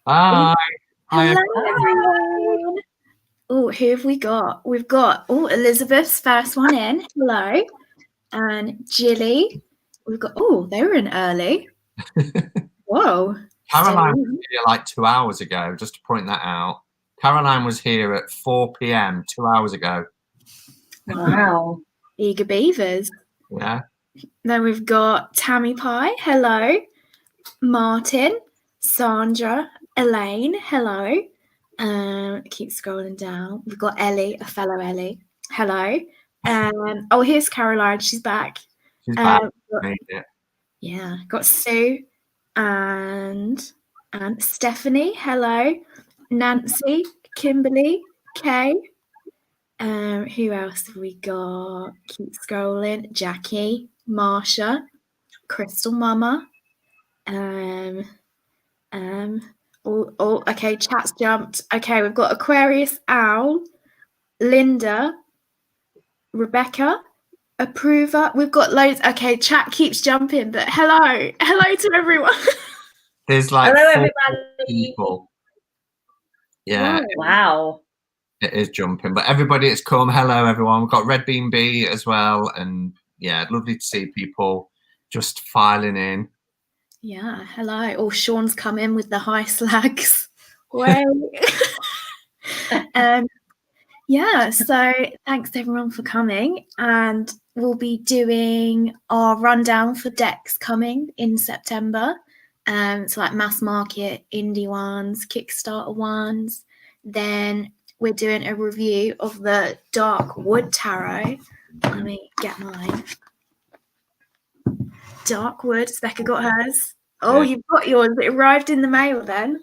Hi. Hello, Hi. everyone. Oh, who have we got? We've got Elizabeth's first one in. Hello, and Jilly. We've got they were in early. Whoa. Caroline was here like 2 hours ago, just to point that out. Caroline was here at 4 p.m. 2 hours ago. Wow. Eager beavers. Yeah. Then we've got Tammy Pie. Hello. Martin, Sandra, Elaine. Hello. Keep scrolling down. We've got Ellie, a fellow Ellie. Hello. Here's Caroline. She's back. She's back. Yeah, got Sue and Stephanie. Hello. Nancy, Kimberly, Kay. Who else have we got? Keep scrolling. Jackie, Marsha, Crystal Mama. Okay, chat's jumped. Okay, we've got Aquarius Owl, Linda, Rebecca, Approver. We've got loads. Okay, chat keeps jumping, but hello to everyone. There's like hello, 4 everybody. People. Yeah. Wow. It is jumping, but everybody that's come, hello everyone. We've got Red Bean B as well, and yeah, lovely to see people just filing in. Yeah, hello. Oh, Sean's come in with the high slags. Way. Yeah, so thanks everyone for coming, and we'll be doing our rundown for decks coming in September. So like mass market, indie ones, Kickstarter ones. Then we're doing a review of the Dark Wood Tarot. Let me get mine. Dark Wood. Becca got hers. Oh, yeah. You've got yours. It arrived in the mail then.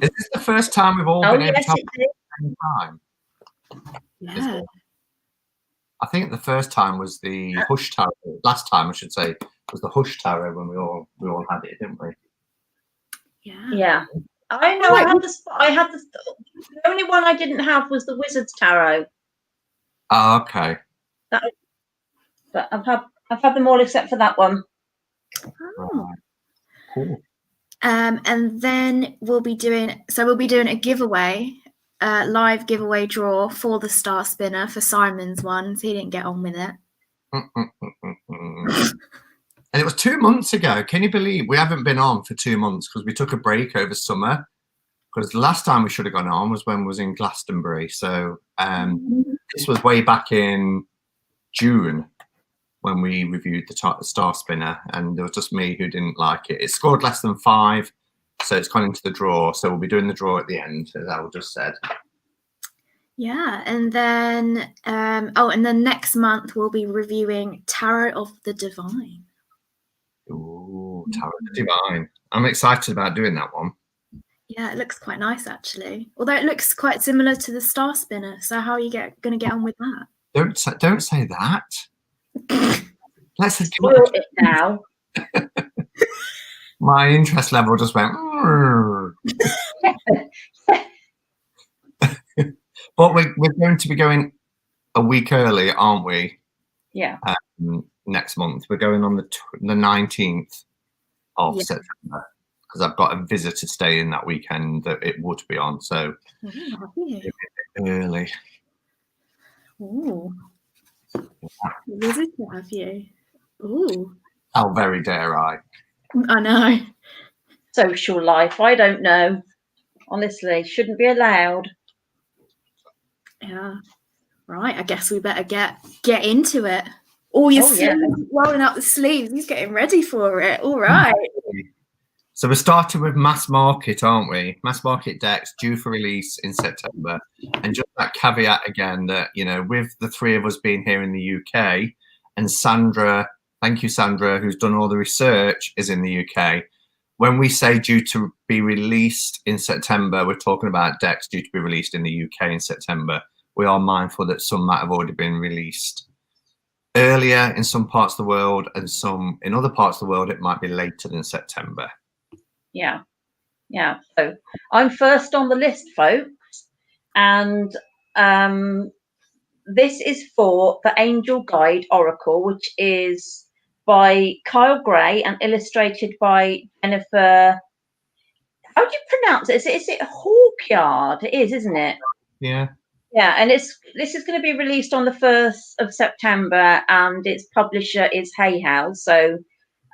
Is this the first time we've all been able to have it at the same time? Yeah. I think the first time was the Hush Tarot. Last time, I should say, was the Hush Tarot when we all had it, didn't we? Yeah. Yeah. I know. I had the only one I didn't have was the Wizard's Tarot. Oh, okay. But I've had them all except for that one. Oh. Cool. And then we'll be doing a giveaway, live giveaway draw for the Star Spinner for Simon's one. So he didn't get on with it. And it was 2 months ago. Can you believe we haven't been on for 2 months because we took a break over summer? Because the last time we should have gone on was when we was in Glastonbury. So this was way back in June when we reviewed the Star Spinner, and there was just me who didn't like it. It scored less than 5, so it's gone into the draw. So we'll be doing the draw at the end, as Al just said. Yeah, and then and then next month we'll be reviewing Tarot of the Divine. Ooh, Tarot of the Divine. I'm excited about doing that one. Yeah, it looks quite nice actually. Although it looks quite similar to the Star Spinner. So how are you going to get on with that? Don't say that. Let's spoil it now. My interest level just went. But we're going to be going a week early, aren't we? Yeah. Next month we're going on the 19th of September because I've got a visitor staying that weekend that it would be on. So early. Ooh. Visitor, have you? Ooh. How very dare I? I know. Social life. I don't know. Honestly, shouldn't be allowed. Yeah. Right. I guess we better get into it. All your sleeves, rolling up the sleeves. He's getting ready for it. All right. So we're starting with mass market, aren't we? Mass market decks due for release in September. And just that caveat again that, with the three of us being here in the UK and Sandra, thank you, Sandra, who's done all the research, is in the UK. When we say due to be released in September, we're talking about decks due to be released in the UK in September. We are mindful that some might have already been released earlier in some parts of the world, and some in other parts of the world, it might be later than September. Yeah. So I'm first on the list, folks. And this is for the Angel Guide Oracle, which is by Kyle Gray and illustrated by Jennifer how do you pronounce it? Is it Hawkyard? It is, isn't it? Yeah. Yeah, and this is going to be released on the 1st of September, and its publisher is Hay House, so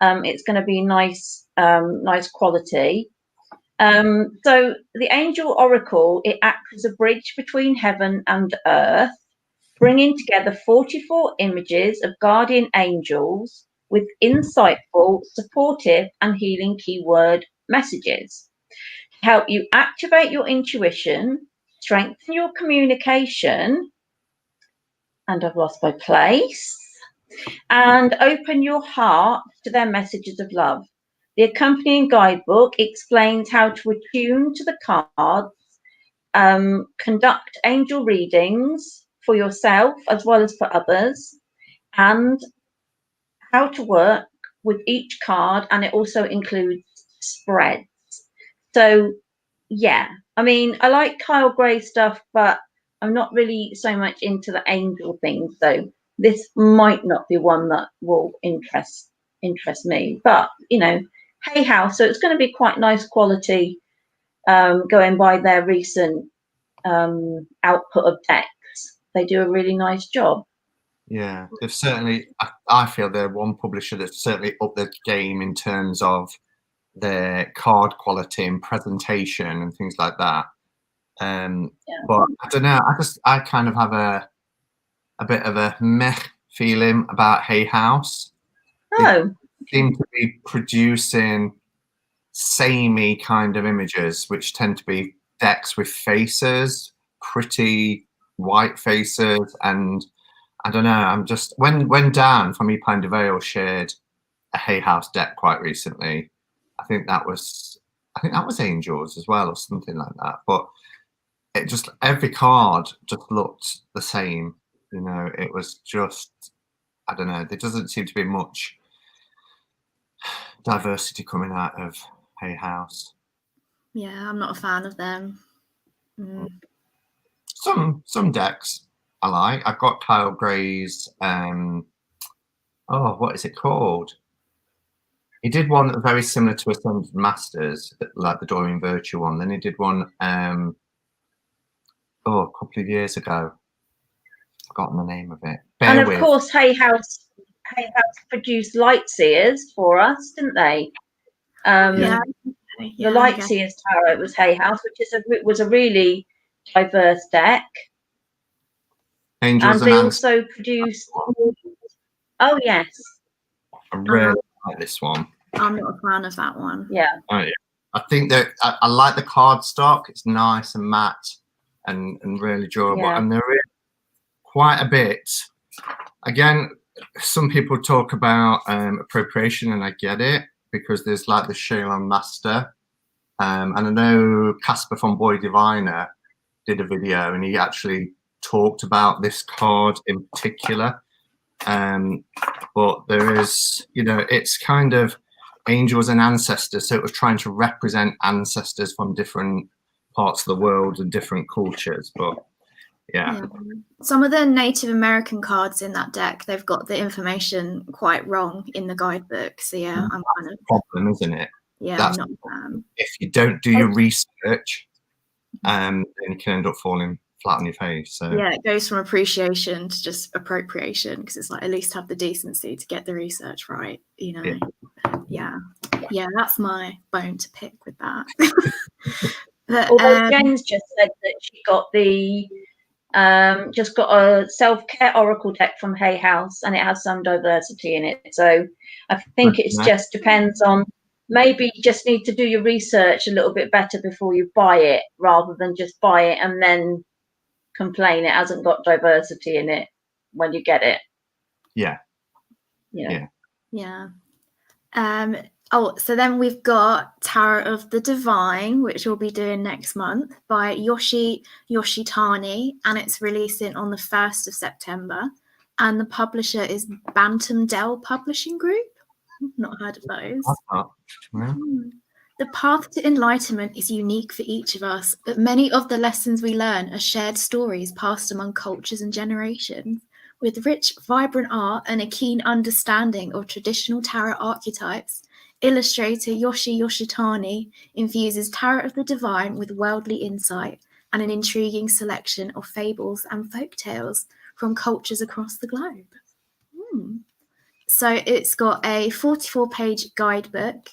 it's going to be nice quality. So the Angel Oracle, it acts as a bridge between heaven and earth, bringing together 44 images of guardian angels with insightful, supportive, and healing keyword messages to help you activate your intuition, strengthen your communication, and I've lost my place, and open your heart to their messages of love. The accompanying guidebook explains how to attune to the cards, conduct angel readings for yourself as well as for others, and how to work with each card, and it also includes spreads. So yeah, I mean, I like Kyle Gray stuff, but I'm not really so much into the angel thing, so this might not be one that will interest me. But you know, Hay House, so it's going to be quite nice quality, going by their recent output of decks. They do a really nice job. Yeah, they've certainly. I feel they're one publisher that's certainly upped their game in terms of their card quality and presentation and things like that. But I don't know. I kind of have a bit of a meh feeling about Hay House. Oh, They seem to be producing samey kind of images, which tend to be decks with faces, pretty white faces, and I don't know. I'm just when Dan from Epine de Vale shared a Hay House deck quite recently. I think that was Angels as well, or something like that. But it just every card just looked the same. You know, it was just I don't know. There doesn't seem to be much diversity coming out of Hay House. Yeah, I'm not a fan of them. Some decks I like. I've got Kyle Gray's. What is it called? He did one that was very similar to Ascended Masters, like the Doreen Virtue one. Then he did one a couple of years ago. Forgotten the name of it. and of course, Hay House produced Lightseers for us, didn't they? Yeah, the Lightseers Tarot was Hay House, which was a really diverse deck. Angels and they also produced. Oh yes, I really like this one. I'm not a fan of that one. Yeah. I think that I like the card stock. It's nice and matte and really durable. Yeah. And there is quite a bit. Again, some people talk about appropriation, and I get it, because there's like the Shaylon Master. And I know Casper from Boy Diviner did a video, and he actually talked about this card in particular. But there is, it's kind of angels and ancestors, so it was trying to represent ancestors from different parts of the world and different cultures. But yeah. Some of the Native American cards in that deck, they've got the information quite wrong in the guidebook. So yeah, I'm kind of problem, isn't it? Yeah, that's I'm not a fan. If you don't do your research, then you can end up falling flat on your face. So yeah, it goes from appreciation to just appropriation, because it's like, at least have the decency to get the research right, Yeah, that's my bone to pick with that. But, although Jen's just said that she got just got a self-care oracle deck from Hay House, and it has some diversity in it. So I think it just depends on, maybe you just need to do your research a little bit better before you buy it, rather than just buy it and then complain it hasn't got diversity in it when you get it. Yeah. So then we've got Tarot of the Divine, which we'll be doing next month, by Yoshitani, and it's releasing on the 1st of September. And the publisher is Bantam Dell Publishing Group. Not heard of those. The path to enlightenment is unique for each of us, but many of the lessons we learn are shared stories passed among cultures and generations. With rich, vibrant art and a keen understanding of traditional tarot archetypes, illustrator Yoshi Yoshitani infuses Tarot of the Divine with worldly insight and an intriguing selection of fables and folk tales from cultures across the globe. So it's got a 44-page guidebook,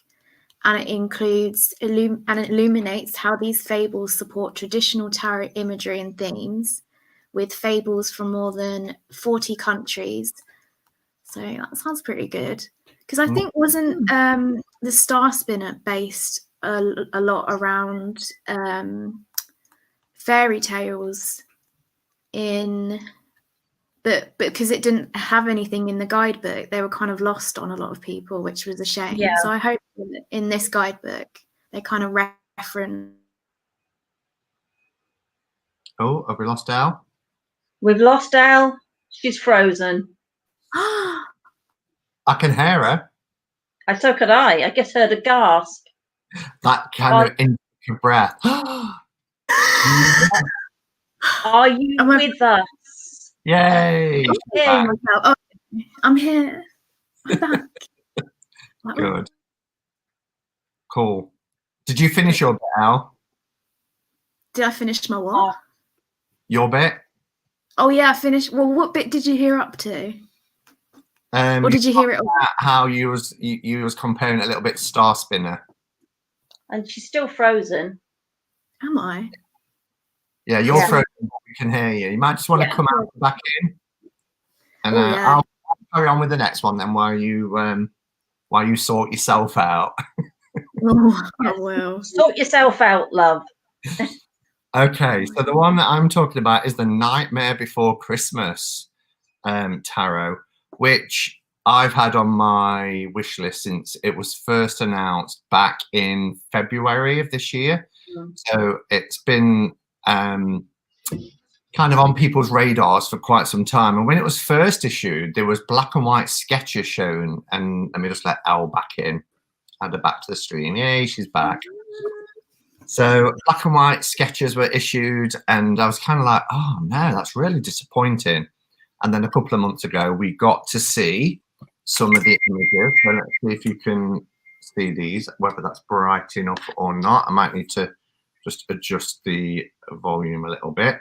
and it includes and it illuminates how these fables support traditional tarot imagery and themes, with fables from more than 40 countries. So that sounds pretty good. Because I think wasn't the Star Spinner based a lot around fairy tales but because it didn't have anything in the guidebook, they were kind of lost on a lot of people, which was a shame. Yeah. So I hope in this guidebook they kind of reference. Oh, have we lost Al? We've lost Al. She's frozen. I can hear her. So could I. I just heard a gasp. That kind of in breath. Are you with us? Yay! Oh, I'm here. I'm back. Good. Cool. Did you finish your bit, Al? Did I finish my what? Your bit? Oh yeah, I finished. Well, what bit did you hear up to? Or did you hear it all? How you was comparing a little bit to Star Spinner. And she's still frozen. Am I? Yeah, you're frozen. We can hear you. You might just want to come out and back in, and I'll carry on with the next one then while you sort yourself out. I will. Sort yourself out, love. Okay, so the one that I'm talking about is the Nightmare Before Christmas tarot, which I've had on my wish list since it was first announced back in February of this year. So it's been kind of on people's radars for quite some time. And when it was first issued, there was black and white sketches shown. And let me just let Elle back in. Add her back to the stream. Yay, she's back. So black and white sketches were issued, and I was kind of like, oh no, that's really disappointing. And then a couple of months ago, we got to see some of the images. So let's see if you can see these, whether that's bright enough or not. I might need to just adjust the volume a little bit.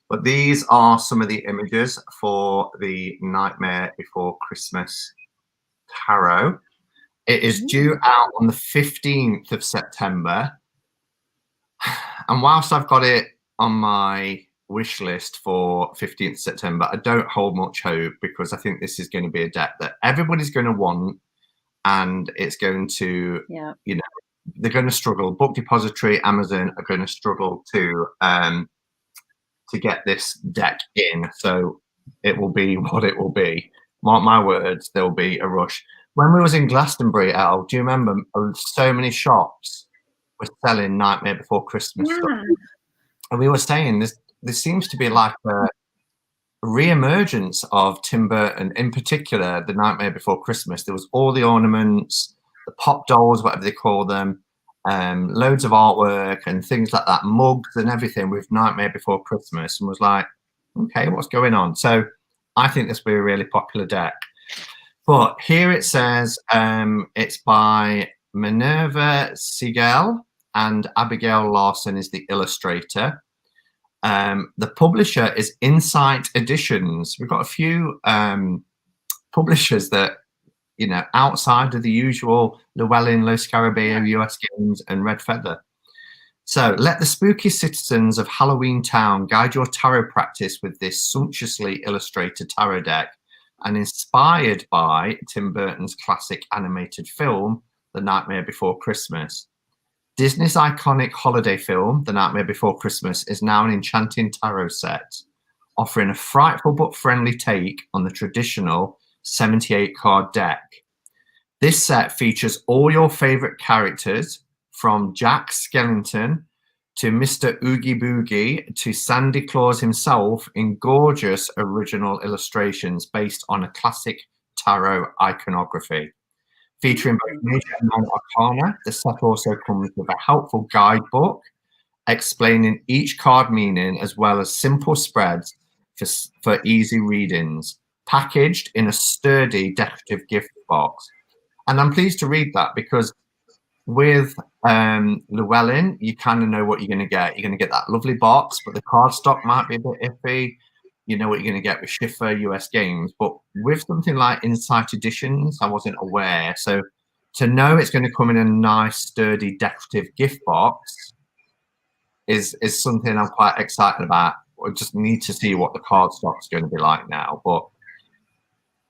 But these are some of the images for the Nightmare Before Christmas tarot. It is due out on the 15th of September. And whilst I've got it on my wish list for 15th September, I don't hold much hope, because I think this is going to be a deck that everybody's going to want, and it's going to, you know, they're going to struggle. Book Depository, Amazon are going to struggle to get this deck in. So it will be what it will be. Mark my words, there'll be a rush. When we was in Glastonbury, Al, do you remember so many shops were selling Nightmare Before Christmas stuff? And we were saying there seems to be like a re-emergence of Tim Burton, in particular the Nightmare Before Christmas. There was all the ornaments, the pop dolls, whatever they call them, loads of artwork and things like that, mugs and everything with Nightmare Before Christmas, and was like, okay, what's going on? So I think this will be a really popular deck. But here it says it's by Minerva Siegel, and Abigail Larson is the illustrator. The publisher is Insight Editions. We've got a few publishers that, you know, outside of the usual Llewellyn, Los Scarabeo, US Games, and Red Feather. So let the spooky citizens of Halloween Town guide your tarot practice with this sumptuously illustrated tarot deck, and inspired by Tim Burton's classic animated film, The Nightmare Before Christmas. Disney's iconic holiday film, The Nightmare Before Christmas, is now an enchanting tarot set, offering a frightful but friendly take on the traditional 78-card deck. This set features all your favorite characters, from Jack Skellington to Mr. Oogie Boogie to Sandy Claus himself, in gorgeous original illustrations based on a classic tarot iconography. Featuring both major and non-arcana, the set also comes with a helpful guidebook explaining each card meaning, as well as simple spreads for easy readings, packaged in a sturdy decorative gift box. And I'm pleased to read that, because with Llewellyn, you kind of know what you're going to get. You're going to get that lovely box, but the card stock might be a bit iffy. You know what you're going to get with Schiffer US Games. But with something like Insight Editions, I wasn't aware. So to know it's going to come in a nice, sturdy, decorative gift box is something I'm quite excited about. I just need to see what the card stock's going to be like now. But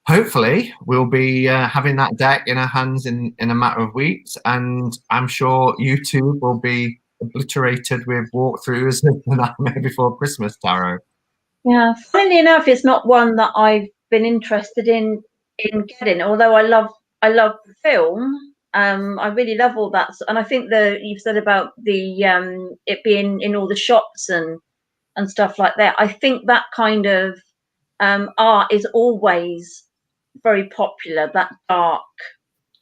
hopefully we'll be having that deck in our hands in a matter of weeks, and I'm sure YouTube will be obliterated with walkthroughs of the Nightmare Before Christmas tarot. Yeah, funnily enough, it's not one that I've been interested in getting. Although I love the film, I really love all that, and I think you've said about the it being in all the shops and stuff like that. I think that kind of art is always very popular. That dark,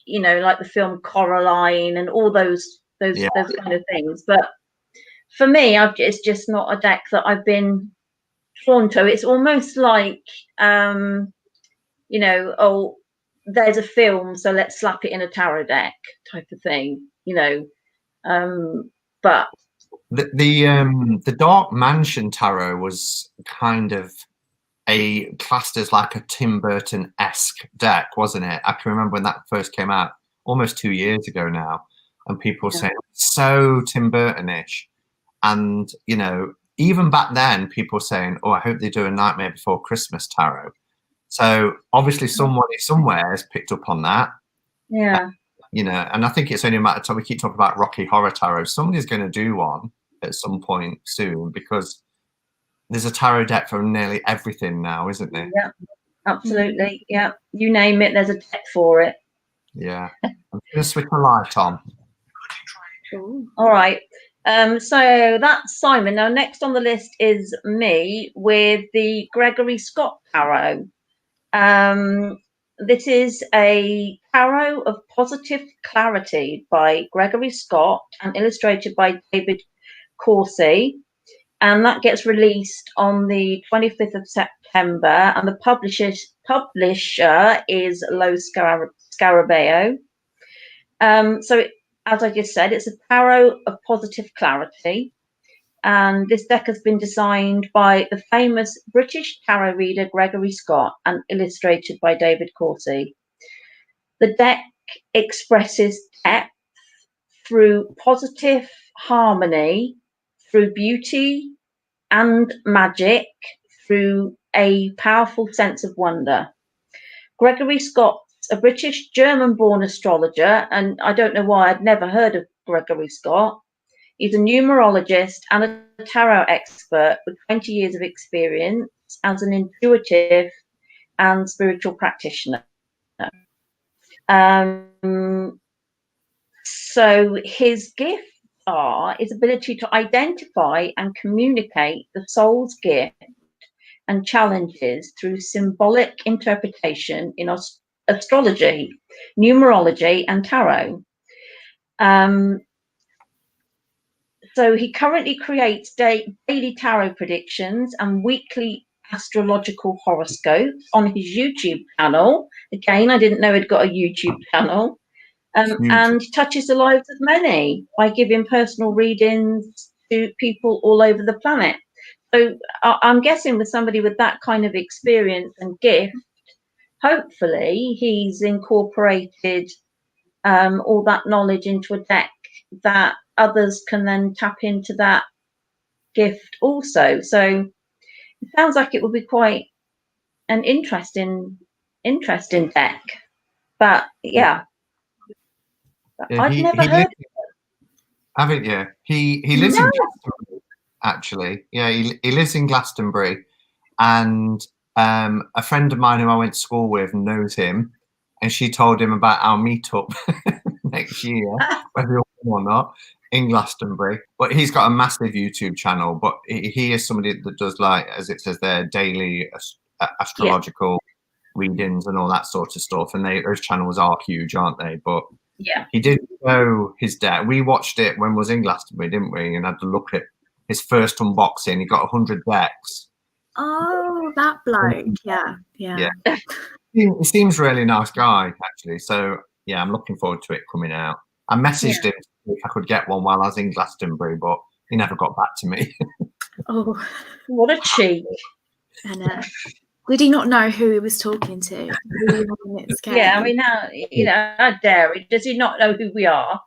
you know, like the film Coraline and all those kind of things. But for me, it's just not a deck that I've been drawn to. It's almost like you know, oh, there's a film, so let's slap it in a tarot deck type of thing, you know. But the Dark Mansion tarot was kind of classed as like a Tim Burton-esque deck, wasn't it? I can remember when that first came out almost 2 years ago now, and people saying so Tim Burton-ish. And you know, even back then, people saying, "Oh, I hope they do a Nightmare Before Christmas tarot." So obviously, somebody somewhere has picked up on that. Yeah. You know, and I think it's only a matter of time. We keep talking about Rocky Horror Tarot. Somebody's going to do one at some point soon, because there's a tarot deck for nearly everything now, isn't there? Yeah, absolutely. Yeah, you name it, there's a deck for it. Yeah. I'm going to switch my light on. All right. So that's Simon. Now, next on the list is me with the Gregory Scott Tarot. This is a tarot of positive clarity by Gregory Scott and illustrated by David Corsi. And that gets released on the 25th of September. And the publisher is Lo Scarabeo. So as I just said, it's a tarot of positive clarity. And this deck has been designed by the famous British tarot reader Gregory Scott and illustrated by David Corsi. The deck expresses depth through positive harmony, through beauty and magic, through a powerful sense of wonder. Gregory Scott, a British German-born astrologer, and I don't know why I'd never heard of Gregory Scott. He's a numerologist and a tarot expert with 20 years of experience as an intuitive and spiritual practitioner. So his gift are his ability to identify and communicate the soul's gift and challenges through symbolic interpretation in astrology, numerology, and tarot. So he currently creates daily tarot predictions and weekly astrological horoscopes on his YouTube channel. Again, I didn't know he'd got a YouTube channel. And touches the lives of many by giving personal readings to people all over the planet. So I'm guessing with somebody with that kind of experience and gift, hopefully he's incorporated all that knowledge into a deck that others can then tap into that gift also. So it sounds like it would be quite an interesting deck. But yeah. I've never heard of it. Haven't you? He lives in Glastonbury, actually. Yeah, he lives in Glastonbury, and a friend of mine who I went to school with knows him, and she told him about our meetup next year, whether you'll come or not, in Glastonbury. But he's got a massive YouTube channel, but he is somebody that does, like, as it says there, daily astrological readings and all that sort of stuff, and those channels are huge, aren't they? But yeah, he did show his deck. We watched it when we was in Glastonbury, didn't we? And had to look at his first unboxing. He got 100 decks. Oh, that bloke. Yeah. He seems really nice guy, actually. So yeah, I'm looking forward to it coming out. I messaged him to see if I could get one while I was in Glastonbury, but he never got back to me. Oh, What a cheek. and did he not know who he was talking to? Yeah, I mean, now, you know, how dare he? Does he not know who we are?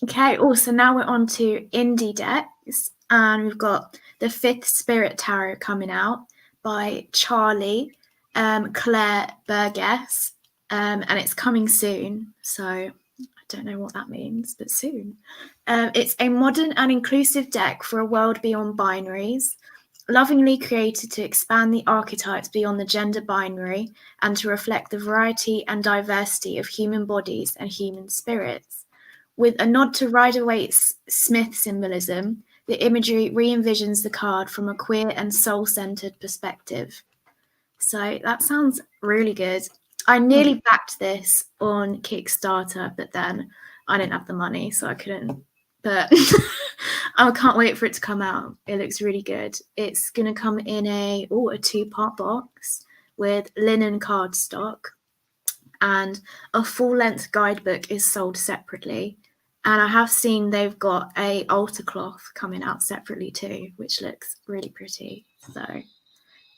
Okay, also now we're on to indie decks, and we've got the Fifth Spirit Tarot coming out by Charlie Claire Burgess, and it's coming soon, so I don't know what that means, but soon. It's a modern and inclusive deck for a world beyond binaries, lovingly created to expand the archetypes beyond the gender binary and to reflect the variety and diversity of human bodies and human spirits. With a nod to Rider-Waite-Smith symbolism, the imagery re-envisions the card from a queer and soul-centered perspective. So that sounds really good. I nearly backed this on Kickstarter, but then I didn't have the money, so I couldn't. But I can't wait for it to come out. It looks really good. It's going to come in a 2-part box with linen cardstock, and a full-length guidebook is sold separately. And I have seen they've got a altar cloth coming out separately too, which looks really pretty. So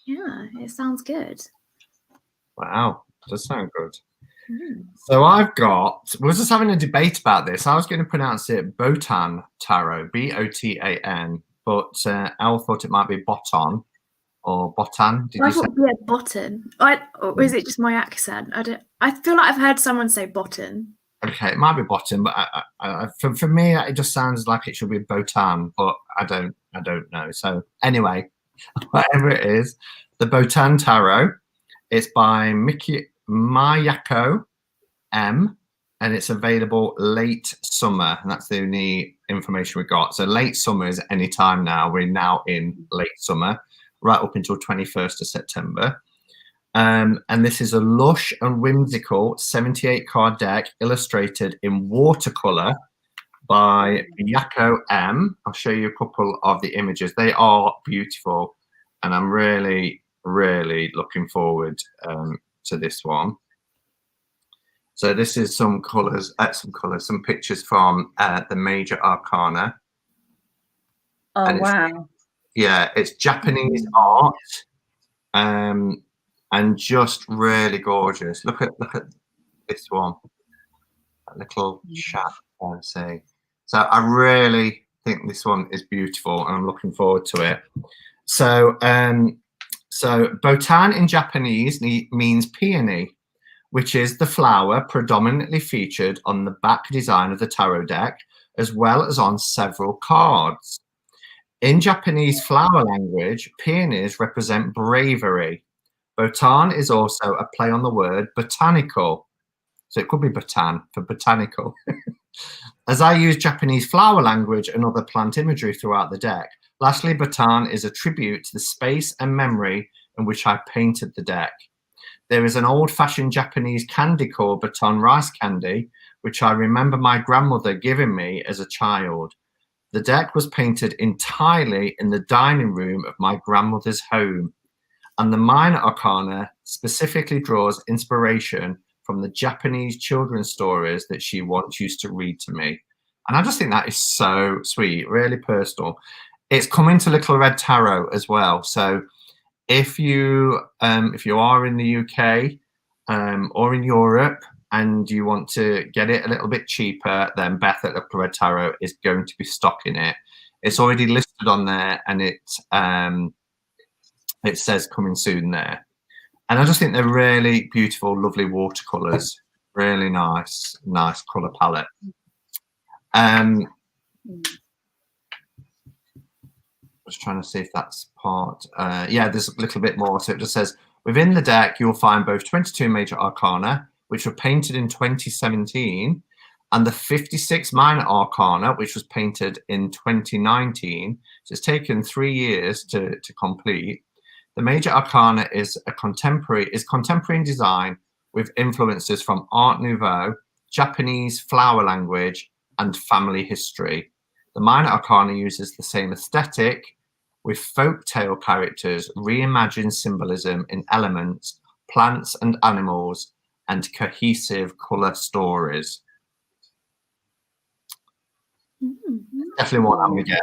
yeah, it sounds good. Wow, does sound good. So we were just having a debate about this. I was going to pronounce it Botan Tarot, Botan, but Elle thought it might be Botan or Botan. Did I you say? thought, yeah, Botan. Or is it just my accent? I feel like I've heard someone say Botan. Okay, it might be Botan, but for me, it just sounds like it should be Botan, but I don't know. So anyway, whatever it is, the Botan Tarot. It's by Mayako M, and it's available late summer, and that's the only information we got. So late summer is any time now. We're now in late summer, right up until 21st of September. And this is a lush and whimsical 78 card deck illustrated in watercolor by Mayako M. I'll show you a couple of the images. They are beautiful, and I'm really looking forward to this one. So this is some pictures from the major arcana. Oh, wow. Yeah, it's Japanese art, and just really gorgeous. Look at this one, that little chap, I want to say. So I really think this one is beautiful, and I'm looking forward to it. So so Botan in Japanese means peony, which is the flower predominantly featured on the back design of the tarot deck, as well as on several cards. In Japanese flower language, peonies represent bravery. Botan is also a play on the word botanical. So it could be botan for botanical. As I use Japanese flower language and other plant imagery throughout the deck, lastly, Botan is a tribute to the space and memory in which I painted the deck. There is an old-fashioned Japanese candy called Botan rice candy, which I remember my grandmother giving me as a child. The deck was painted entirely in the dining room of my grandmother's home, and the minor arcana specifically draws inspiration from the Japanese children's stories that she once used to read to me. And I just think that is so sweet, really personal. It's coming to Little Red Tarot as well. So if you are in the UK or in Europe and you want to get it a little bit cheaper, then Beth at Little Red Tarot is going to be stocking it. It's already listed on there, and it says coming soon there. And I just think they're really beautiful, lovely watercolors. Really nice color palette. Just trying to see if that's part. Yeah, there's a little bit more. So it just says, within the deck, you'll find both 22 major arcana, which were painted in 2017, and the 56 minor arcana, which was painted in 2019. So it's taken 3 years to complete. The major arcana is contemporary in design with influences from Art Nouveau, Japanese flower language, and family history. The minor arcana uses the same aesthetic with folk tale characters, reimagined symbolism in elements, plants and animals, and cohesive colour stories. Definitely one I'm going to get.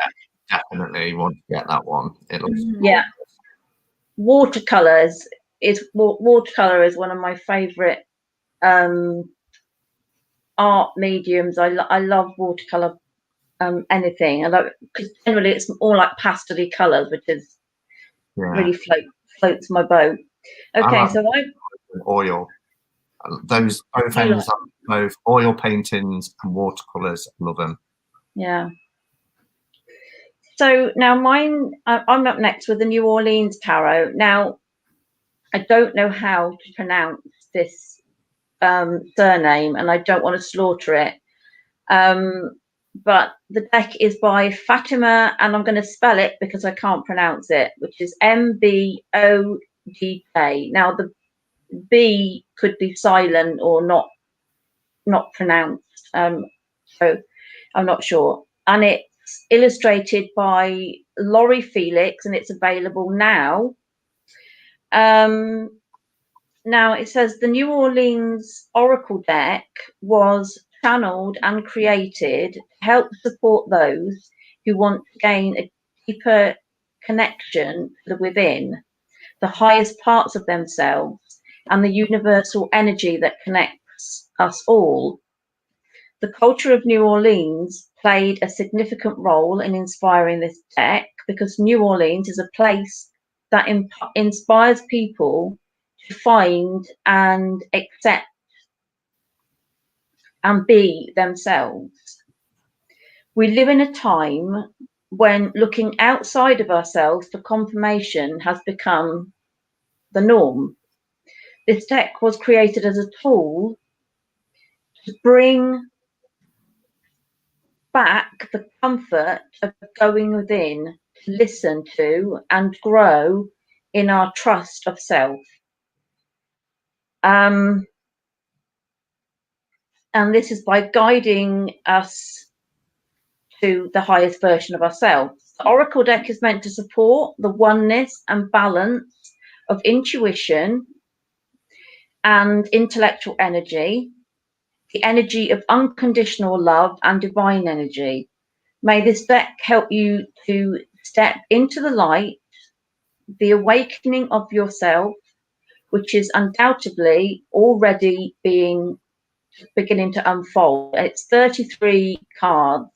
Definitely want to get that one. It looks yeah. Watercolor is one of my favourite art mediums. I love watercolor. Anything, and because generally it's all like pastel-y colours, which is really floats my boat. Okay, so oil. Those both ends are both oil paintings and watercolors. Love them. Yeah. So now mine, I'm up next with the New Orleans Tarot. Now, I don't know how to pronounce this surname, and I don't want to slaughter it. But the deck is by Fatima, and I'm going to spell it because I can't pronounce it, which is Mbodk. Now, the B could be silent or not pronounced, so I'm not sure. And it's illustrated by Laurie Felix, and it's available now. Now it says the New Orleans Oracle deck was channeled and created to help support those who want to gain a deeper connection to the within, the highest parts of themselves, and the universal energy that connects us all. The culture of New Orleans played a significant role in inspiring this deck because New Orleans is a place that inspires people to find and accept and be themselves. We live in a time when looking outside of ourselves for confirmation has become the norm. This deck was created as a tool to bring back the comfort of going within, to listen to and grow in our trust of self. And this is by guiding us to the highest version of ourselves. The Oracle deck is meant to support the oneness and balance of intuition and intellectual energy, the energy of unconditional love and divine energy. May this deck help you to step into the light, the awakening of yourself, which is undoubtedly already beginning to unfold. It's 33 cards,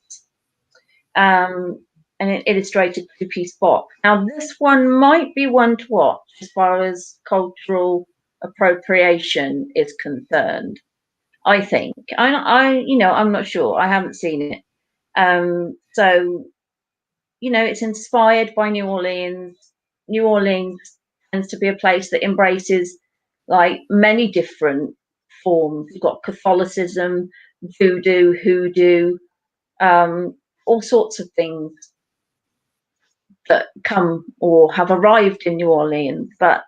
and an illustrated 2-piece box. Now, this one might be one to watch as far as cultural appropriation is concerned. I think I'm not sure. I haven't seen it. So, it's inspired by New Orleans. New Orleans tends to be a place that embraces like many different forms. You've got Catholicism, voodoo, hoodoo, all sorts of things that come or have arrived in New Orleans. But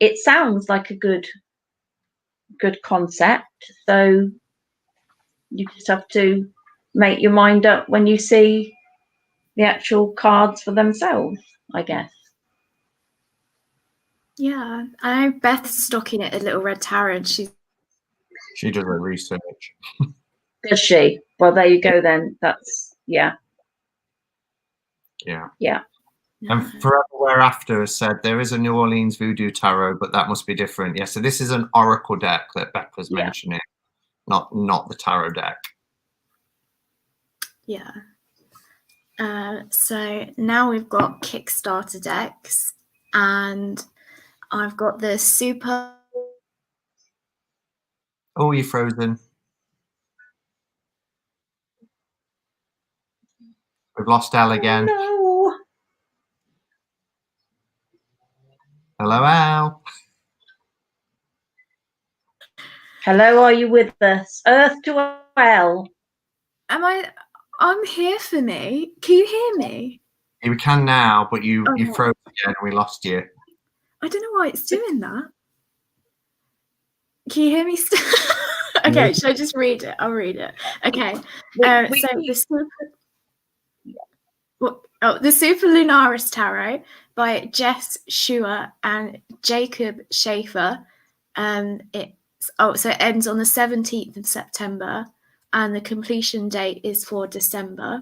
it sounds like a good concept. So you just have to make your mind up when you see the actual cards for themselves, I guess. Yeah, I know Beth's stocking it at Little Red Tarot, and she does her research. Does she? Well, there you go then. That's yeah. And Forever After has said there is a New Orleans Voodoo Tarot, but that must be different. Yeah, so this is an Oracle deck that Beth was mentioning, not the Tarot deck. Yeah. So now we've got Kickstarter decks, and I've got the super. Oh, you're frozen. We've lost Elle again. No. Hello, Elle. Hello, are you with us? Earth to Elle. I'm here for me. Can you hear me? We can now, but you froze again and we lost you. I don't know why it's doing that. Can you hear me still? Okay, should I just read it? I'll read it. Okay. The Super Lunaris Tarot by Jess Schuer and Jacob Schaefer. So it ends on the 17th of September, and the completion date is for December.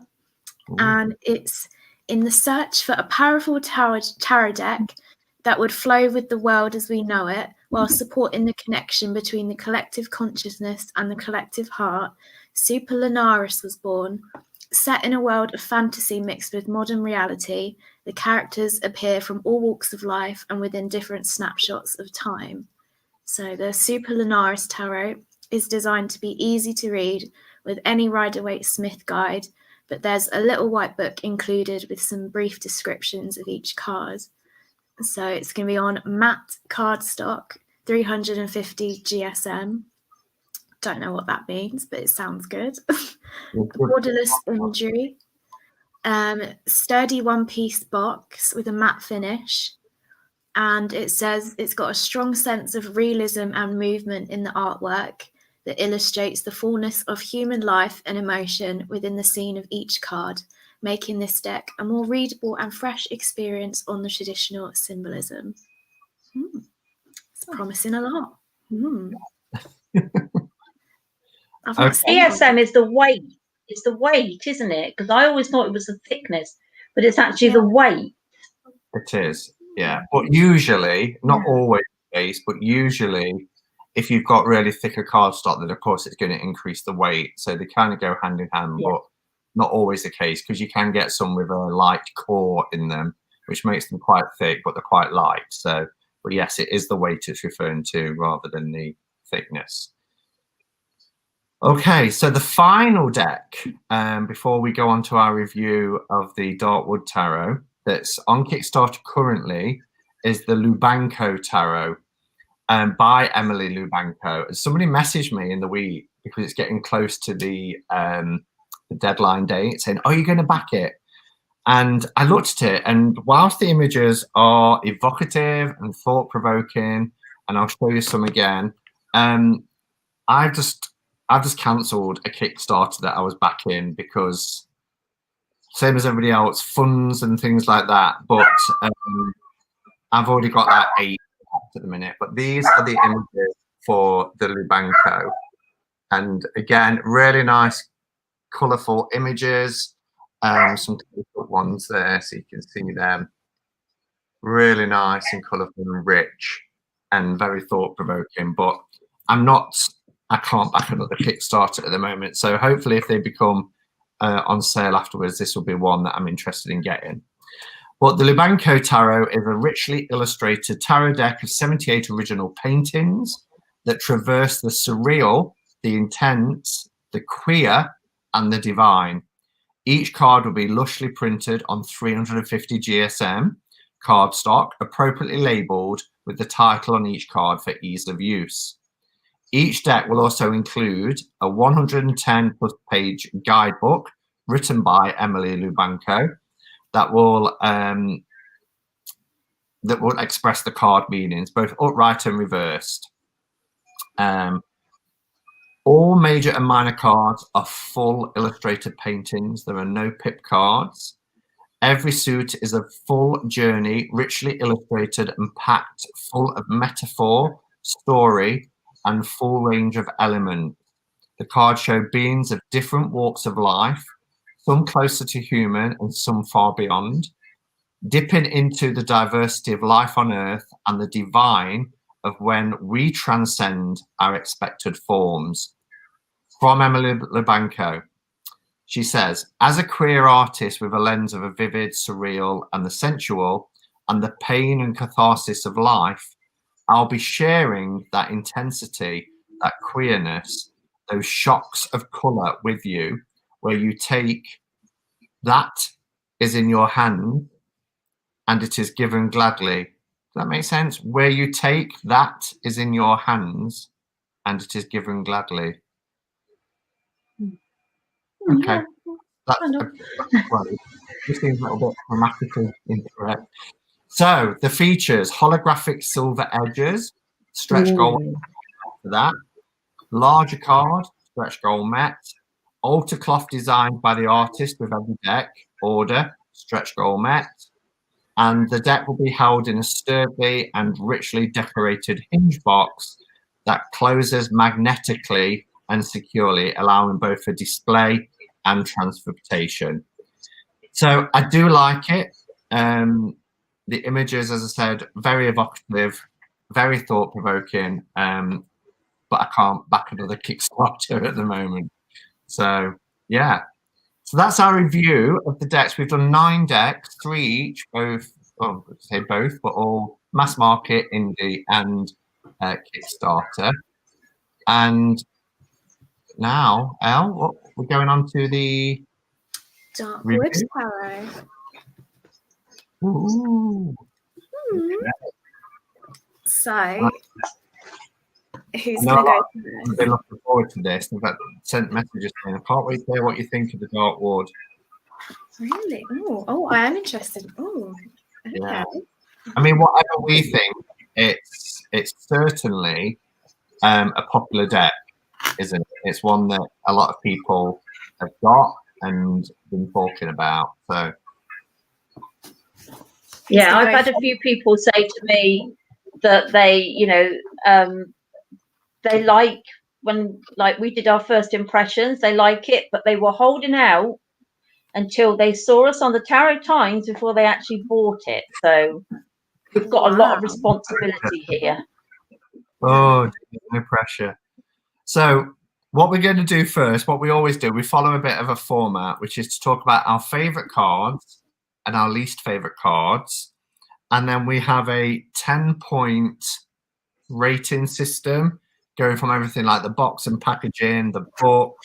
Ooh. And it's in the search for a powerful tarot deck that would flow with the world as we know it, while supporting the connection between the collective consciousness and the collective heart. Super Lunaris was born. Set in a world of fantasy mixed with modern reality, the characters appear from all walks of life and within different snapshots of time. So the Super Lunaris Tarot is designed to be easy to read with any Rider-Waite Smith guide, but there's a little white book included with some brief descriptions of each card. So it's going to be on matte cardstock, 350 GSM. Don't know what that means, but it sounds good. Borderless imagery. Sturdy one-piece box with a matte finish. And it says it's got a strong sense of realism and movement in the artwork that illustrates the fullness of human life and emotion within the scene of each card, making this deck a more readable and fresh experience on the traditional symbolism. It's promising a lot. ESM is the weight. It's the weight, isn't it? Because I always thought it was the thickness, but it's actually the weight. It is, yeah. But usually, not always the case, but usually, if you've got really thicker cardstock, then of course it's going to increase the weight. So they kind of go hand in hand, but not always the case, because you can get some with a light core in them, which makes them quite thick, but they're quite light. So, but yes, it is the weight it's referring to rather than the thickness. Okay, so the final deck, before we go on to our review of the Darkwood Tarot that's on Kickstarter currently, is the Lubanko Tarot by Emily Lubanko. Somebody messaged me in the week because it's getting close to the deadline date saying, "Oh, you're going to back it?" And I looked at it, and whilst the images are evocative and thought-provoking, and I'll show you some again, I've just cancelled a Kickstarter that I was backing because, same as everybody else, funds and things like that. But I've already got that 8 at the minute. But these are the images for the Lubanko. And again, really nice, colourful images. Some colourful ones there, so you can see them. Really nice and colourful and rich and very thought-provoking. But I can't back another Kickstarter at the moment. So hopefully if they become on sale afterwards, this will be one that I'm interested in getting. But the Lubanko Tarot is a richly illustrated tarot deck of 78 original paintings that traverse the surreal, the intense, the queer, and the divine. Each card will be lushly printed on 350 GSM cardstock, appropriately labelled with the title on each card for ease of use. Each deck will also include a 110 plus page guidebook written by Emily Lubanko that will express the card meanings, both upright and reversed. All major and minor cards are full illustrated paintings. There are no pip cards. Every suit is a full journey, richly illustrated and packed full of metaphor, story, and full range of elements. The cards show beings of different walks of life, some closer to human and some far beyond, dipping into the diversity of life on earth and the divine of when we transcend our expected forms. From Emily Lubanko, she says, as a queer artist with a lens of a vivid, surreal, and the sensual, and the pain and catharsis of life, I'll be sharing that intensity, that queerness, those shocks of colour with you, where you take that is in your hand and it is given gladly. Does that make sense? Where you take that is in your hands and it is given gladly. Okay. That's this seems a little bit grammatically incorrect. So the features: holographic silver edges, stretch gold for that, larger card, stretch gold met, altar cloth designed by the artist with every deck, order, stretch gold met, and the deck will be held in a sturdy and richly decorated hinge box that closes magnetically and securely, allowing both for display and transportation. So I do like it. The images, as I said, very evocative, very thought-provoking, but I can't back another Kickstarter at the moment. So yeah, so that's our review of the decks. We've done 9 decks, 3 each, both, well, I say both, but all mass market, indie, and Kickstarter. And now, Elle, we're going on to the Dark review. Wood Tarot. Ooh. Okay. So, who's going to go I've been looking forward to this. I've sent messages saying, I can't wait to hear what you think of the Dark Wood. Really? Oh, I am interested. Oh, okay. Yeah. I mean, whatever we think, it's certainly a popular deck, isn't it? It's one that a lot of people have got and been talking about. So yeah, I've had a few people say to me that they, they like when, like, we did our first impressions, they like it, but they were holding out until they saw us on the Tarot Times before they actually bought it. So we've got a lot of responsibility here. Oh, no pressure. So what we're going to do first, what we always do, we follow a bit of a format, which is to talk about our favorite cards and our least favorite cards. And then we have a 10-point rating system going from everything like the box and packaging, the book,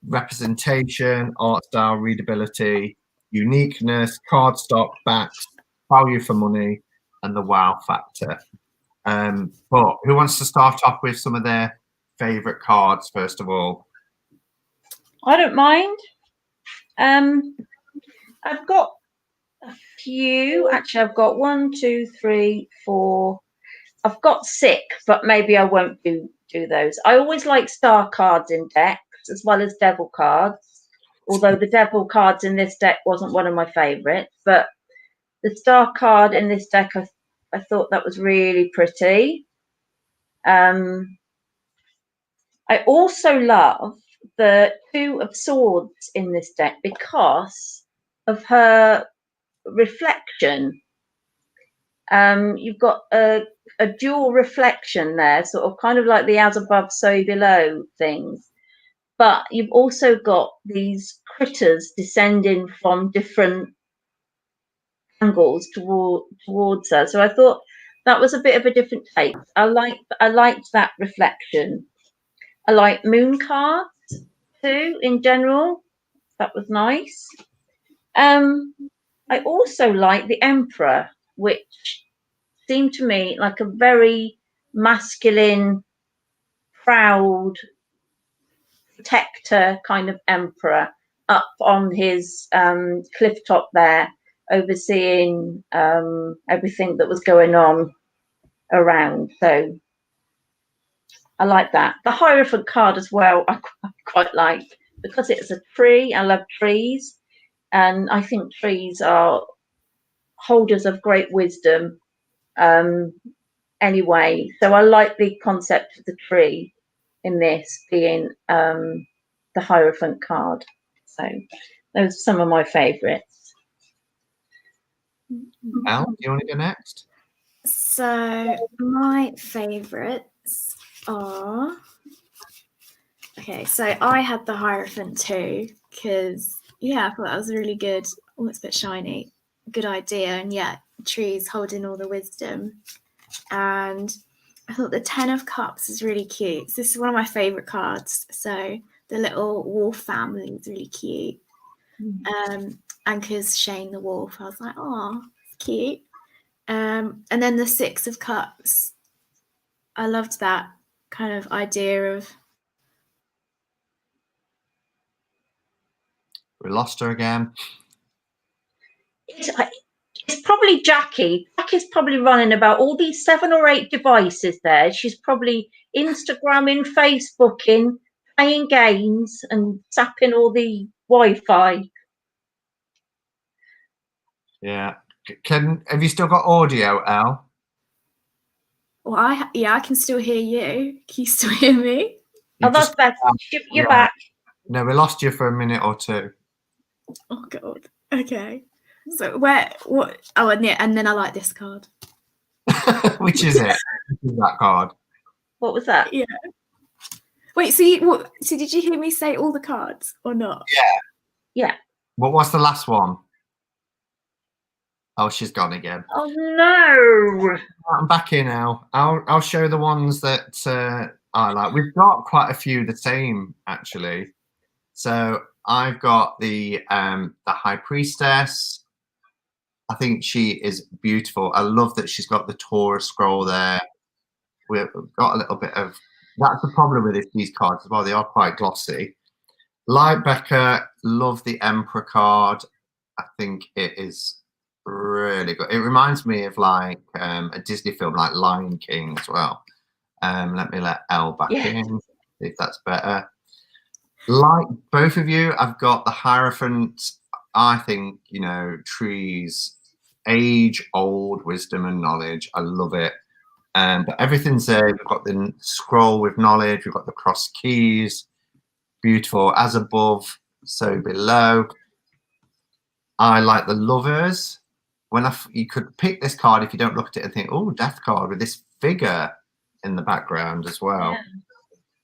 representation, art style, readability, uniqueness, cardstock, backs, value for money, and the wow factor. But who wants to start off with some of their favorite cards first of all? I don't mind. I've got a few. Actually, I've got 1, 2, 3, 4. I've got 6, but maybe I won't do those. I always like star cards in decks as well as devil cards, although the devil cards in this deck wasn't one of my favorites, but the star card in this deck, I thought that was really pretty. I also love the 2 of Swords in this deck because of her reflection. You've got a dual reflection there, sort of kind of like the as above, so below things. But you've also got these critters descending from different angles towards her. So I thought that was a bit of a different take. I liked that reflection. I like moon cards too in general. That was nice. I also like the Emperor, which seemed to me like a very masculine, proud, protector kind of emperor up on his cliff top there, overseeing everything that was going on around. So I like that. The Hierophant card as well, I quite like, because it's a tree. I love trees, and I think trees are holders of great wisdom anyway. So I like the concept of the tree in this being the Hierophant card. So those are some of my favourites. Elle, do you want to go next? So my favourites are, okay, so I had the Hierophant too, because I thought that was a really good, oh, it's a bit shiny, good idea. And trees holding all the wisdom. And I thought the 10 of Cups is really cute. So this is one of my favourite cards. So the little wolf family is really cute. And because Shane the wolf, I was like, oh, it's cute. And then the 6 of Cups, I loved that kind of idea of. We lost her again. It's probably Jackie. Jackie's probably running about all these 7 or 8 devices there. She's probably Instagramming, Facebooking, playing games and sapping all the Wi-Fi. Yeah. Have you still got audio, Elle? Well, I can still hear you. Can you still hear me? Oh, that's better. You're back. No, we lost you for a minute or two. Oh God. Okay. So what? Oh, and then I like this card. Which is it? Which is that card? What was that? Yeah. Wait. So did you hear me say all the cards or not? Yeah. What was the last one? Oh, she's gone again. Oh no. I'm back here now. I'll show the ones that I like. We've got quite a few the same actually. So I've got the High Priestess. I think she is beautiful. I love that she's got the Taurus scroll there. We've got a little bit of that's the problem with these cards as well. They are quite glossy. Like Becca, love the Emperor card. I think it is really good. It reminds me of like a Disney film like Lion King as well. Let me let Elle back in, see if that's better. Like both of you, I've got the Hierophant. I think, you know, trees, age old wisdom and knowledge. I love it. But everything's there. We've got the scroll with knowledge. We've got the cross keys. Beautiful. As above, so below. I like the Lovers. You could pick this card if you don't look at it and think, oh, Death card with this figure in the background as well. Yeah.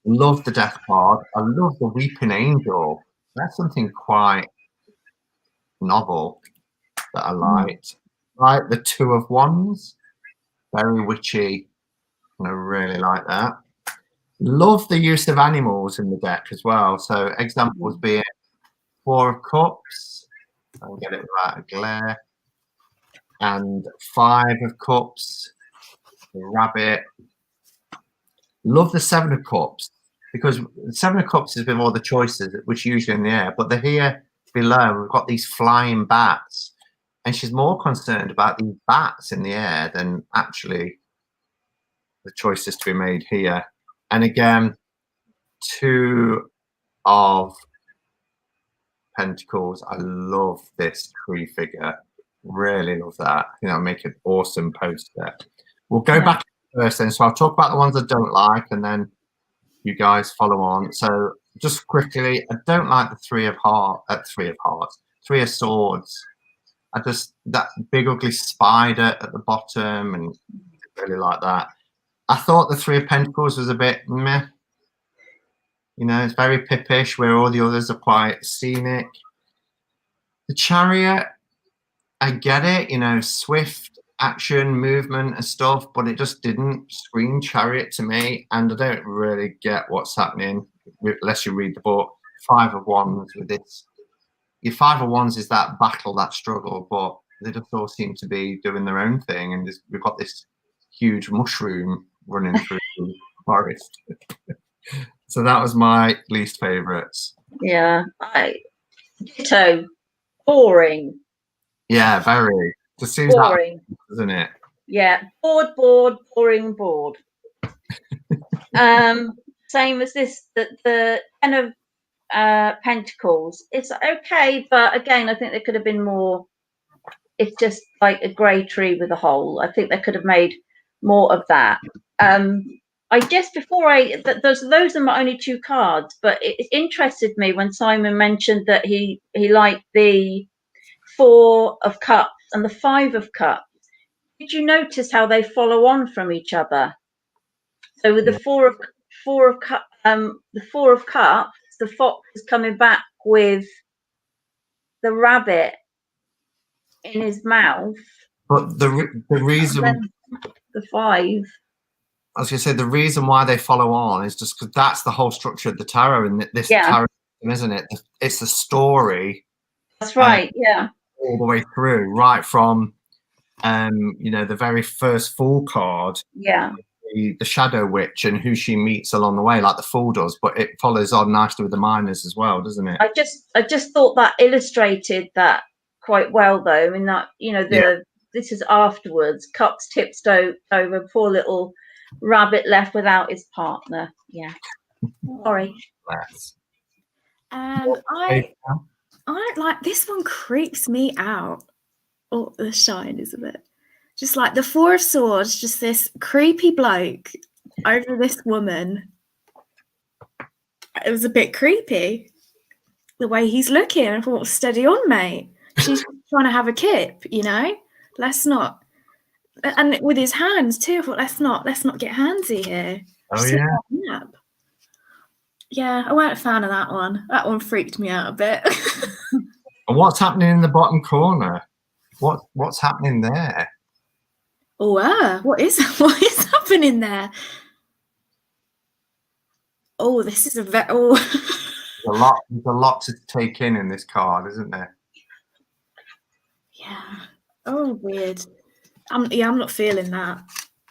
Love the Death card. I love the Weeping Angel. That's something quite novel that I liked. Like the Two of Wands. Very witchy. And I really like that. Love the use of animals in the deck as well. So examples being Four of Cups. I'll get it without a glare. And Five of Cups. The rabbit. Love the Seven of Cups because the Seven of Cups has been more the choices, which are usually in the air, but they're here below. We've got these flying bats, and she's more concerned about these bats in the air than actually the choices to be made here. And again, Two of Pentacles. I love this tree figure. Really love that. You know, make an awesome poster. We'll go back first then. So I'll talk about the ones I don't like, and then you guys follow on. So just quickly, I don't like the Three of Swords. I just that big ugly spider at the bottom, and really like that. I thought the Three of Pentacles was a bit meh. You know, it's very pippish, where all the others are quite scenic. The Chariot, I get it, you know, swift action, movement and stuff, but it just didn't scream Chariot to me, and I don't really get what's happening unless you read the book. Five of Wands with this. Your Five of Wands is that battle, that struggle, but they just all seem to be doing their own thing, and we've got this huge mushroom running through the forest. So that was my least favourites. Yeah, ditto. Boring. Yeah, very. Just seems boring, that, doesn't it? Yeah, bored, boring, bored. Same as this. The Ten of Pentacles. It's okay, but again, I think there could have been more. It's just like a grey tree with a hole. I think they could have made more of that. Those are my only two cards, but it interested me when Simon mentioned that he liked the Four of Cups and the Five of Cups. Did you notice how they follow on from each other? So with the Four of Cups, the fox is coming back with the rabbit in his mouth. But the reason the Five. I was going to say the reason why they follow on is just because that's the whole structure of the tarot in this tarot, isn't it? It's the story. That's right. Yeah. All the way through, right from you know, the very first Fool card. Yeah. The Shadow Witch and who she meets along the way, like the Fool does, but it follows on nicely with the Minors as well, doesn't it? I just thought that illustrated that quite well, though. I mean, that, you know, this is afterwards. Cups tipped over, poor little rabbit left without his partner. Yeah. Sorry. I like this one. Creeps me out. Oh, the shine is a bit. Just like the Four of Swords, just this creepy bloke over this woman. It was a bit creepy, the way he's looking. I thought, steady on, mate. She's trying to have a kip, you know? Let's not. And with his hands too, I thought, let's not get handsy here. Oh, Just yeah. nap. Yeah, I weren't a fan of that one. That one freaked me out a bit. And what's happening in the bottom corner? What's happening there? Oh, what is happening there? Oh, this is a very There's a lot to take in this card, isn't there? Yeah. Oh, weird. I'm not feeling that.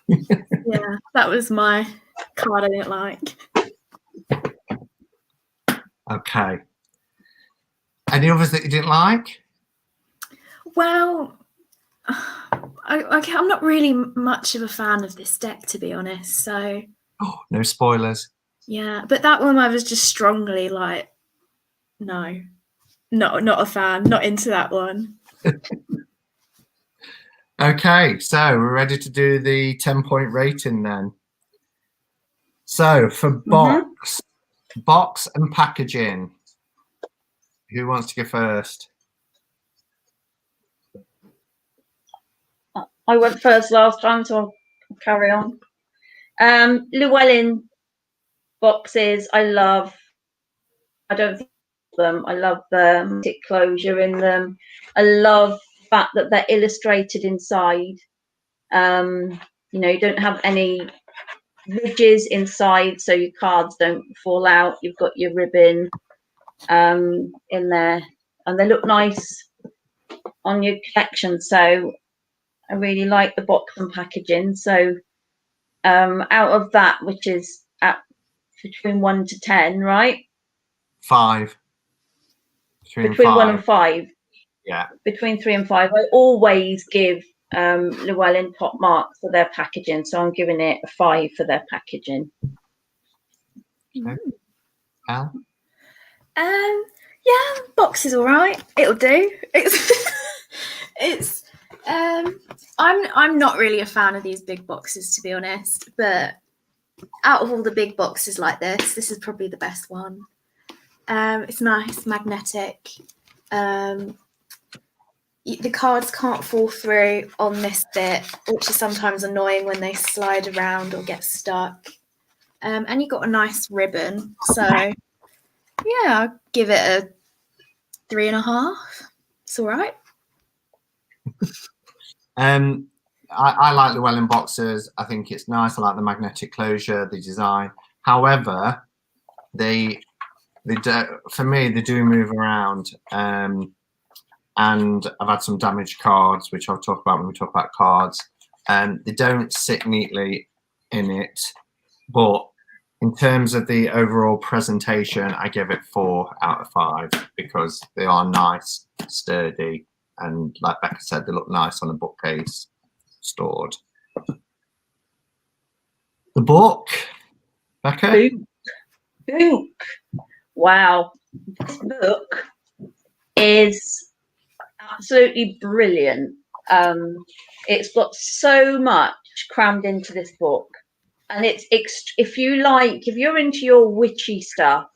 Yeah, that was my card I didn't like. Okay. Any others that you didn't like? Well, I'm not really much of a fan of this deck, to be honest. So. Oh, no spoilers. Yeah, but that one I was just strongly like, no, not a fan, not into that one. Okay, so we're ready to do the 10-point rating then. So for box and packaging, who wants to go first? I went first last time, so I'll carry on. Llewellyn boxes, I don't think them. I love the magnetic closure in them. I love the fact that they're illustrated inside. You don't have any ridges inside, so your cards don't fall out. You've got your ribbon in there, and they look nice on your collection. So I really like the box and packaging. So out of that, which is at between 1 to 10, right? 5. Between 1 and 5. Yeah. Between 3 and 5. I always give Llewellyn top marks for their packaging, so I'm giving it a 5 for their packaging. Okay. Al? Yeah, box is all right. It'll do. It's I'm not really a fan of these big boxes, to be honest, but out of all the big boxes like this is probably the best one. It's nice, magnetic. The cards can't fall through on this bit, which is sometimes annoying when they slide around or get stuck. And you've got a nice ribbon, so yeah, I'll give it a 3.5. It's all right. I like Llewellyn boxes. I think it's nice. I like the magnetic closure, the design. However, they do, for me, they do move around. And I've had some damaged cards, which I'll talk about when we talk about cards. They don't sit neatly in it, but in terms of the overall presentation, I give it 4 out of 5 because they are nice, sturdy, and like Becca said, they look nice on a bookcase stored. The book, Becca? Book. Wow. This book is absolutely brilliant. It's got so much crammed into this book, and it's if you're into your witchy stuff,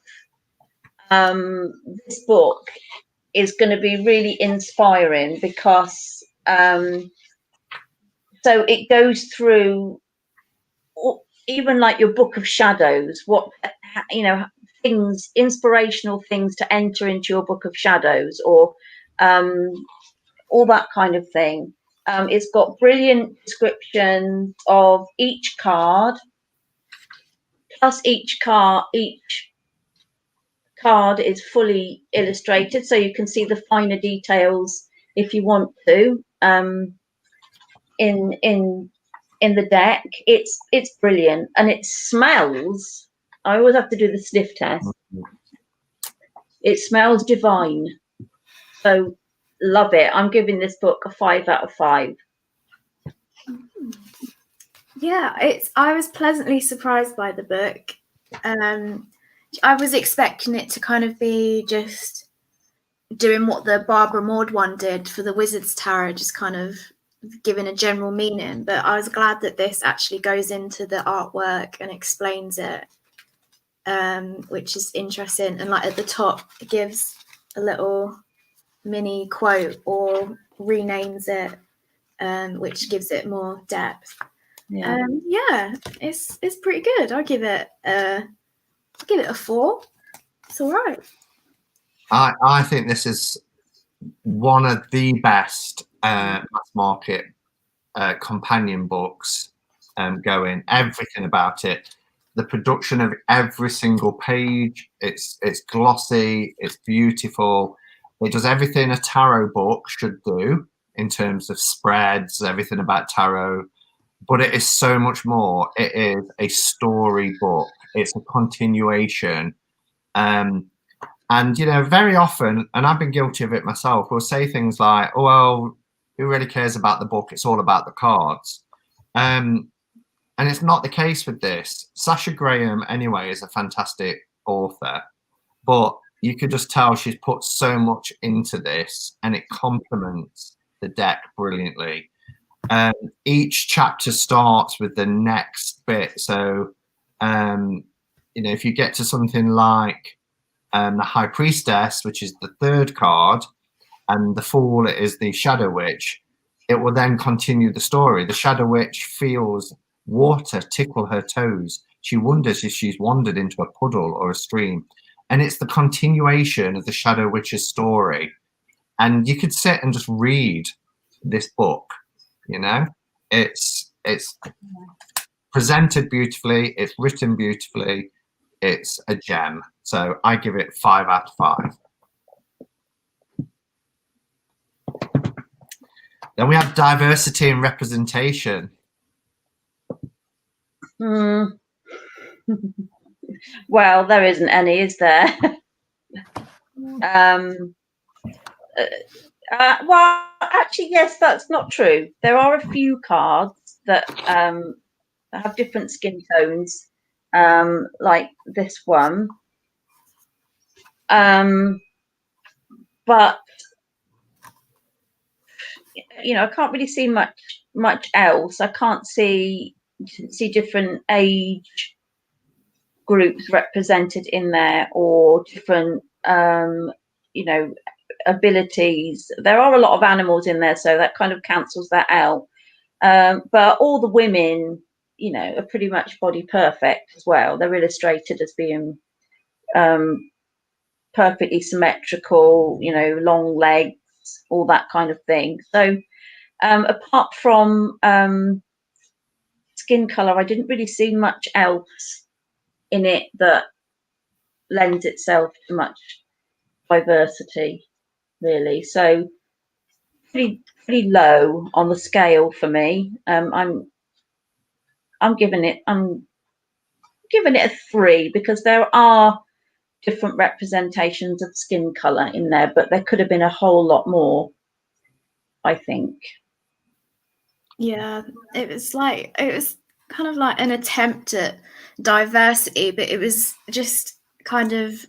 this book is going to be really inspiring because so it goes through even like your book of shadows, what things, inspirational things to enter into your book of shadows, or all that kind of thing. It's got brilliant descriptions of each card, plus each card is fully illustrated, so you can see the finer details if you want to in the deck. It's brilliant, and it smells. I always have to do the sniff test. It smells divine. So love it. I'm giving this book a 5 out of 5. Yeah, I was pleasantly surprised by the book. I was expecting it to kind of be just doing what the Barbara Maud one did for the Wizard's Tarot, just kind of giving a general meaning, but I was glad that this actually goes into the artwork and explains it, which is interesting. And like at the top, it gives a little mini quote or renames it, which gives it more depth. Yeah. It's pretty good. I'll give it a 4. It's all right. I think this is one of the best mass market companion books going. Everything about it, the production of every single page, it's glossy, it's beautiful. It does everything a tarot book should do in terms of spreads, everything about tarot, but it is so much more. It is a story book. It's a continuation. And, you know, very often, and I've been guilty of it myself, we'll say things like, oh, well, who really cares about the book? It's all about the cards. And it's not the case with this. Sasha Graham, anyway, is a fantastic author, but you could just tell she's put so much into this, and it complements the deck brilliantly. Each chapter starts with the next bit. So, you know, if you get to something like the High Priestess, which is the 3rd card, and the Fool is the Shadow Witch, it will then continue the story. The Shadow Witch feels water tickle her toes. She wonders if she's wandered into a puddle or a stream. And it's the continuation of the Shadow Witch's story. And you could sit and just read this book, you know? It's presented beautifully, it's written beautifully, it's a gem. So I give it 5 out of 5. Then we have diversity and representation. Well, there isn't any, is there? Well, actually, yes, that's not true. There are a few cards that have different skin tones, like this one. But you know, I can't really see much else. I can't see different age groups represented in there, or different you know, abilities. There are a lot of animals in there, so that kind of cancels that out. But all the women, you know, are pretty much body perfect as well. They're illustrated as being perfectly symmetrical, you know, long legs, all that kind of thing. So apart from skin color, I didn't really see much else in it that lends itself to much diversity, really. So pretty low on the scale for me. I'm giving it a 3, because there are different representations of skin color in there, but there could have been a whole lot more, I think. Yeah, it was kind of like an attempt at diversity, but it was just kind of,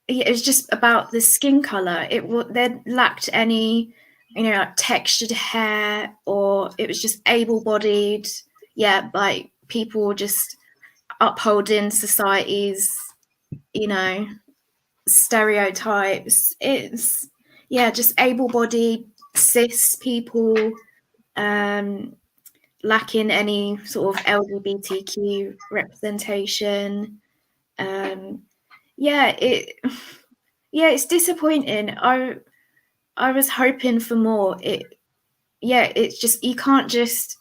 it was just about the skin color. They lacked any, you know, like textured hair, or it was just able-bodied. Yeah, like people just upholding society's, you know, stereotypes. It's just able-bodied cis people, lacking any sort of LGBTQ representation. It's disappointing. I was hoping for more. It's just, you can't just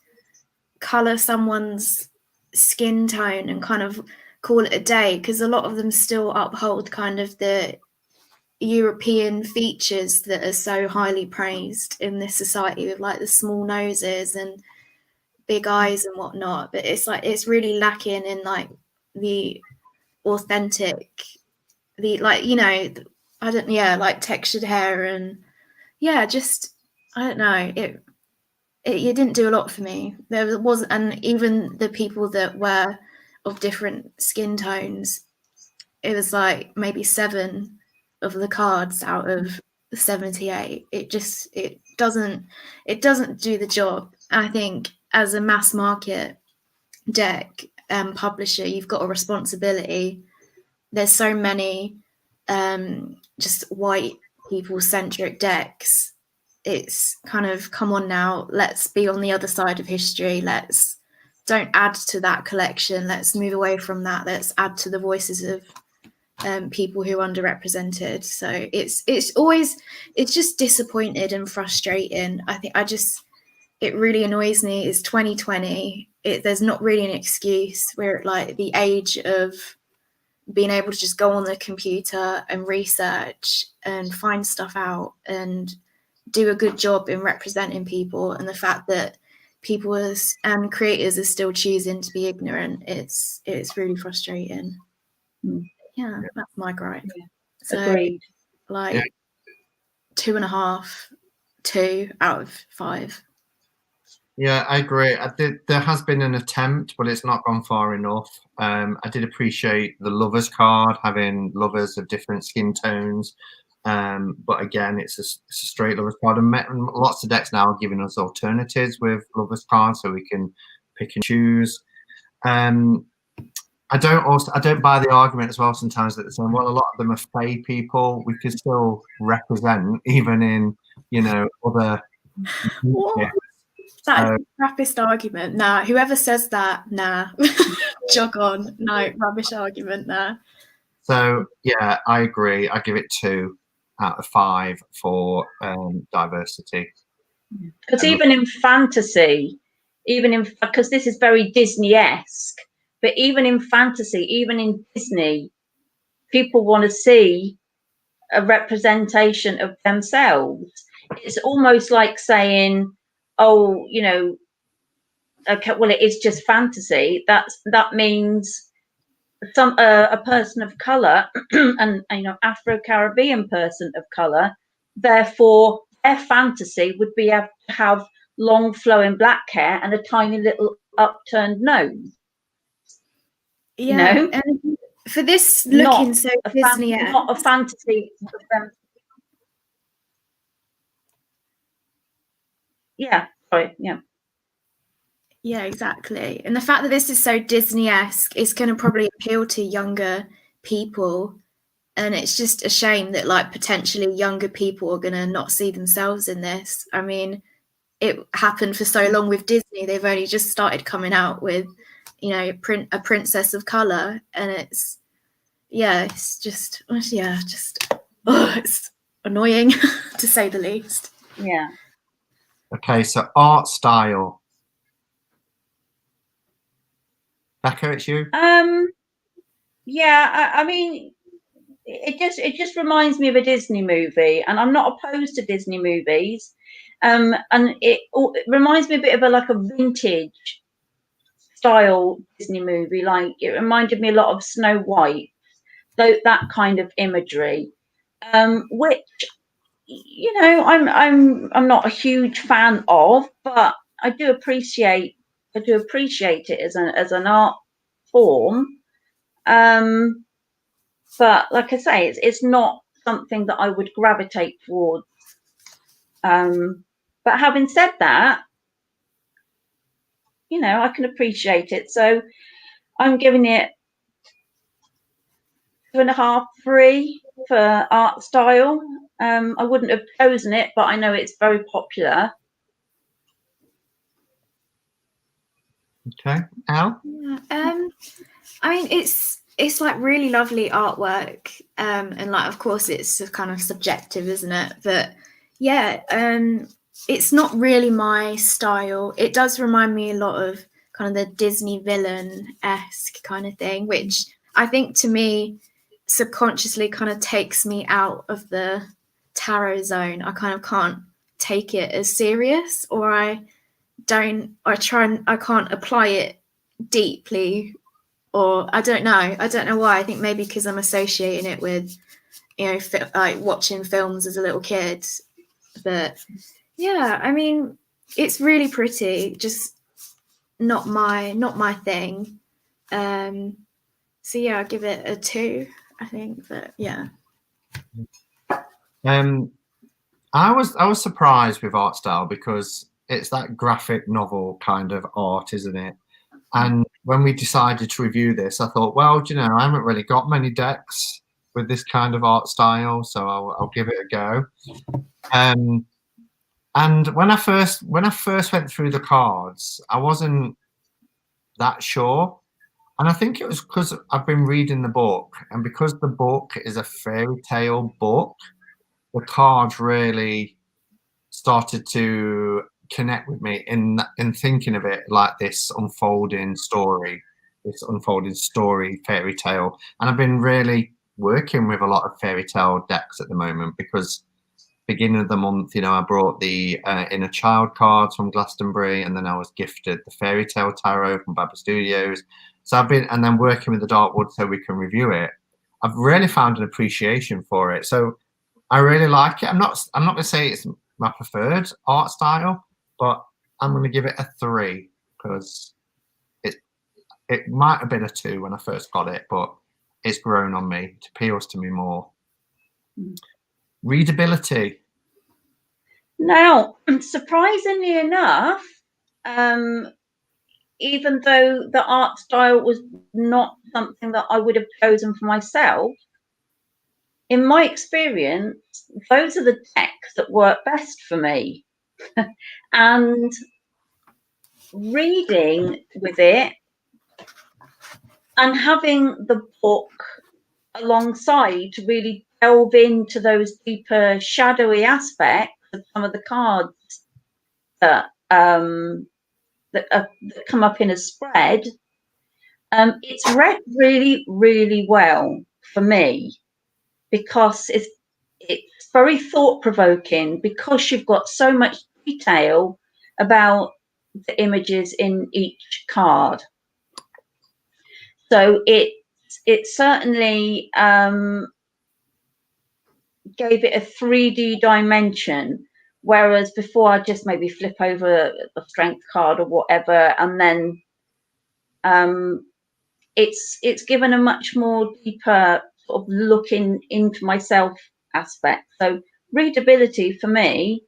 color someone's skin tone and kind of call it a day, because a lot of them still uphold kind of the European features that are so highly praised in this society, with like the small noses and big eyes and whatnot. But it's like, it's really lacking in like the authentic, the, like, you know, like textured hair, and just, I don't know, it didn't do a lot for me. There wasn't, and even the people that were of different skin tones, it was like maybe 7 of the cards out of 78. It doesn't do the job. I think as a mass market deck publisher, you've got a responsibility. There's so many just white people centric decks. It's kind of, come on now, let's be on the other side of history. Let's don't add to that collection. Let's move away from that. Let's add to the voices of people who are underrepresented. So it's just disappointed and frustrating. I think it really annoys me. It's 2020. There's not really an excuse. We're at like the age of being able to just go on the computer and research and find stuff out and do a good job in representing people. And the fact that people and creators are still choosing to be ignorant, it's really frustrating. Yeah, that's my gripe. Yeah. So Agreed. like 2.5, 2 out of 5. Yeah, I agree. There has been an attempt, but it's not gone far enough. I did appreciate the lovers card, having lovers of different skin tones. But again, it's a straight lovers card. And lots of decks now are giving us alternatives with lovers cards, so we can pick and choose. I don't buy the argument as well sometimes that they're saying, well, a lot of them are fey people. We can still represent even in, other. What? That is the crappiest argument. Nah, whoever says that, nah, jog on. No, rubbish argument there. So yeah, I agree. I give it 2 out of 5 for diversity. Because even in fantasy, because this is very Disney-esque, but even in fantasy, even in Disney, people want to see a representation of themselves. It's almost like saying, oh, okay, well, it is just fantasy. That means a person of color and Afro-Caribbean person of color, therefore their fantasy would be able to have long flowing black hair and a tiny little upturned nose. Yeah, and for this looking so Disney, not a fantasy of them. Yeah, sorry, yeah. Yeah, exactly. And the fact that this is so Disney-esque is going to probably appeal to younger people. And it's just a shame that like potentially younger people are going to not see themselves in this. I mean, it happened for so long with Disney. They've only just started coming out with, a princess of color. And it's just it's annoying to say the least. Yeah. Okay, so art style. Becca, it's you. Yeah, I mean, it just reminds me of a Disney movie, and I'm not opposed to Disney movies. And it reminds me a bit of a vintage style Disney movie. Like it reminded me a lot of Snow White, that kind of imagery, which I'm not a huge fan of, but I do appreciate it as an art form. But like I say, it's not something that I would gravitate towards. But having said that, I can appreciate it. So I'm giving it 2.5, 3 for art style. I wouldn't have chosen it, but I know it's very popular. Okay, Al? Yeah, I mean, it's like really lovely artwork, and like of course it's kind of subjective, isn't it? But yeah, it's not really my style. It does remind me a lot of kind of the Disney villain-esque kind of thing, which I think to me subconsciously kind of takes me out of the tarot zone. I kind of can't take it as serious, or I can't apply it deeply, or I don't know why. I think maybe because I'm associating it with like watching films as a little kid. But yeah, I mean, it's really pretty, just not my thing. So yeah, I'll give it a 2, I think. But yeah, I I was surprised with art style because it's that graphic novel kind of art, isn't it? And when we decided to review this, I thought, well, do you know, I haven't really got many decks with this kind of art style, so I'll give it a go. And when I first went through the cards, I wasn't that sure. And I think it was because I've been reading the book, and because the book is a fairy tale book, the cards really started to connect with me in thinking of it like this unfolding story fairy tale. And I've been really working with a lot of fairy tale decks at the moment because beginning of the month, you know, I brought the Inner Child cards from Glastonbury, and then I was gifted the Fairy Tale Tarot from Baba Studios. So I've been, and then working with the Darkwood so we can review it. I've really found an appreciation for it. So I really like it. I'm not going to say it's my preferred art style, but I'm going to give it a 3 because it might have been a 2 when I first got it, but it's grown on me. It appeals to me more. Readability. Now, surprisingly enough, even though the art style was not something that I would have chosen for myself, in my experience, those are the decks that work best for me. And reading with it and having the book alongside to really delve into those deeper shadowy aspects of some of the cards that that come up in a spread, it's read really, really well for me because it's very thought provoking because you've got so much detail about the images in each card. So it certainly gave it a 3D dimension, whereas before I just maybe flip over a strength card or whatever, and then it's given a much more deeper sort of looking into myself aspect. So readability for me,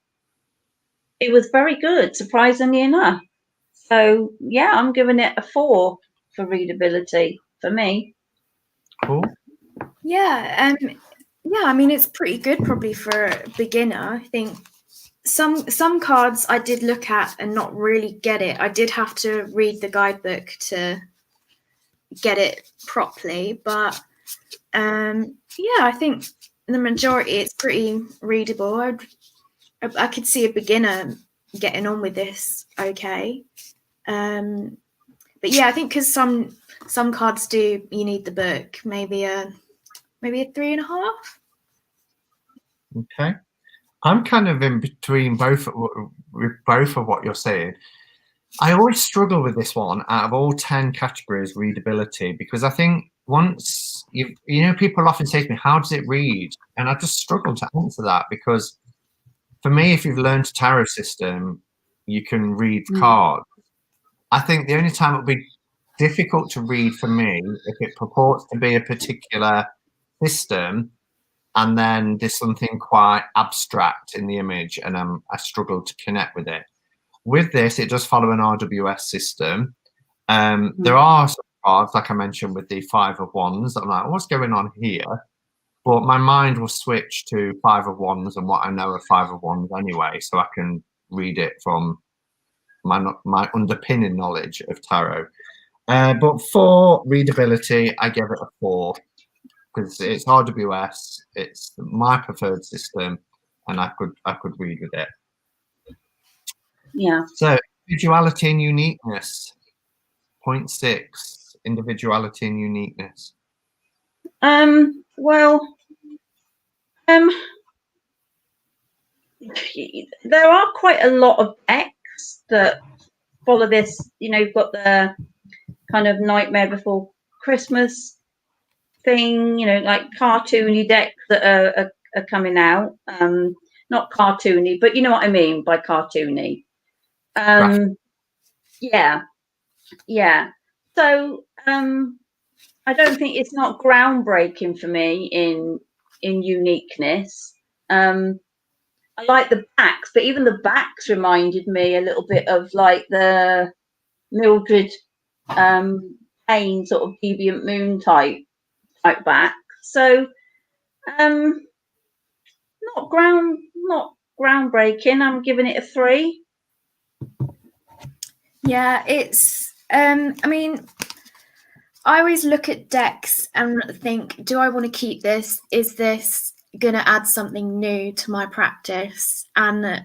it was very good, surprisingly enough. So yeah, I'm giving it a 4 for readability for me. Cool. Yeah, yeah, I mean it's pretty good probably for a beginner. I think some cards I did look at and not really get it. I did have to read the guidebook to get it properly, but yeah, I think the majority it's pretty readable. I could see a beginner getting on with this okay. But yeah, I think because some cards do you need the book, maybe a 3.5. Okay. I'm kind of in between both of what you're saying. I always struggle with this one out of all 10 categories, readability, because I think once you know, people often say to me, how does it read? And I just struggle to answer that because for me, if you've learned a tarot system, you can read cards. I think the only time it would be difficult to read for me if it purports to be a particular system and then there's something quite abstract in the image and I struggle to connect with it. With this, it does follow an RWS system. There are some cards, like I mentioned, with the 5 of Wands. I'm like, what's going on here? But my mind will switch to 5 of Wands and what I know of 5 of Wands anyway, so I can read it from my underpinning knowledge of tarot. But for readability, I give it a 4 because it's RWS. It's my preferred system, and I could read with it. Yeah. So individuality and uniqueness. 0.6. Individuality and uniqueness. Well, there are quite a lot of decks that follow this. You know, you've got the kind of Nightmare Before Christmas thing, you know, like cartoony decks that are coming out. Not cartoony, but you know what I mean by cartoony. Yeah. So I don't think it's not groundbreaking for me in uniqueness. I like the backs, but even the backs reminded me a little bit of like the Mildred Payne sort of Deviant Moon type back. So not groundbreaking. I'm giving it a 3. Yeah, it's I mean, I always look at decks and think, do I want to keep this? Is this going to add something new to my practice? And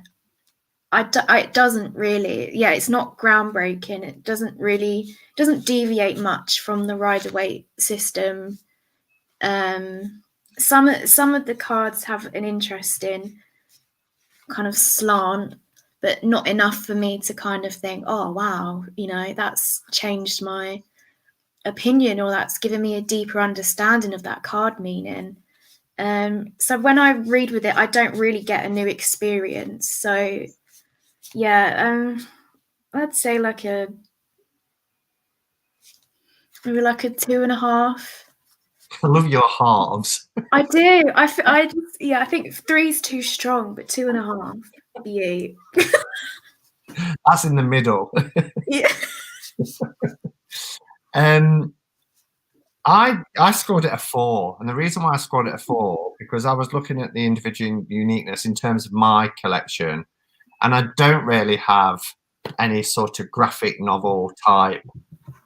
it doesn't really. Yeah, it's not groundbreaking. It doesn't deviate much from the Rider-Waite system. Some of the cards have an interesting kind of slant, but not enough for me to kind of think, oh wow, you know, that's changed my opinion, or that's given me a deeper understanding of that card meaning. So when I read with it, I don't really get a new experience. So yeah, I'd say like maybe like a 2.5. I love your halves. I do. I think 3's too strong, but 2.5. Yeah. That's in the middle. Yeah. I scored it a 4, and the reason why I scored it a 4 because I was looking at the individual uniqueness in terms of my collection, and I don't really have any sort of graphic novel type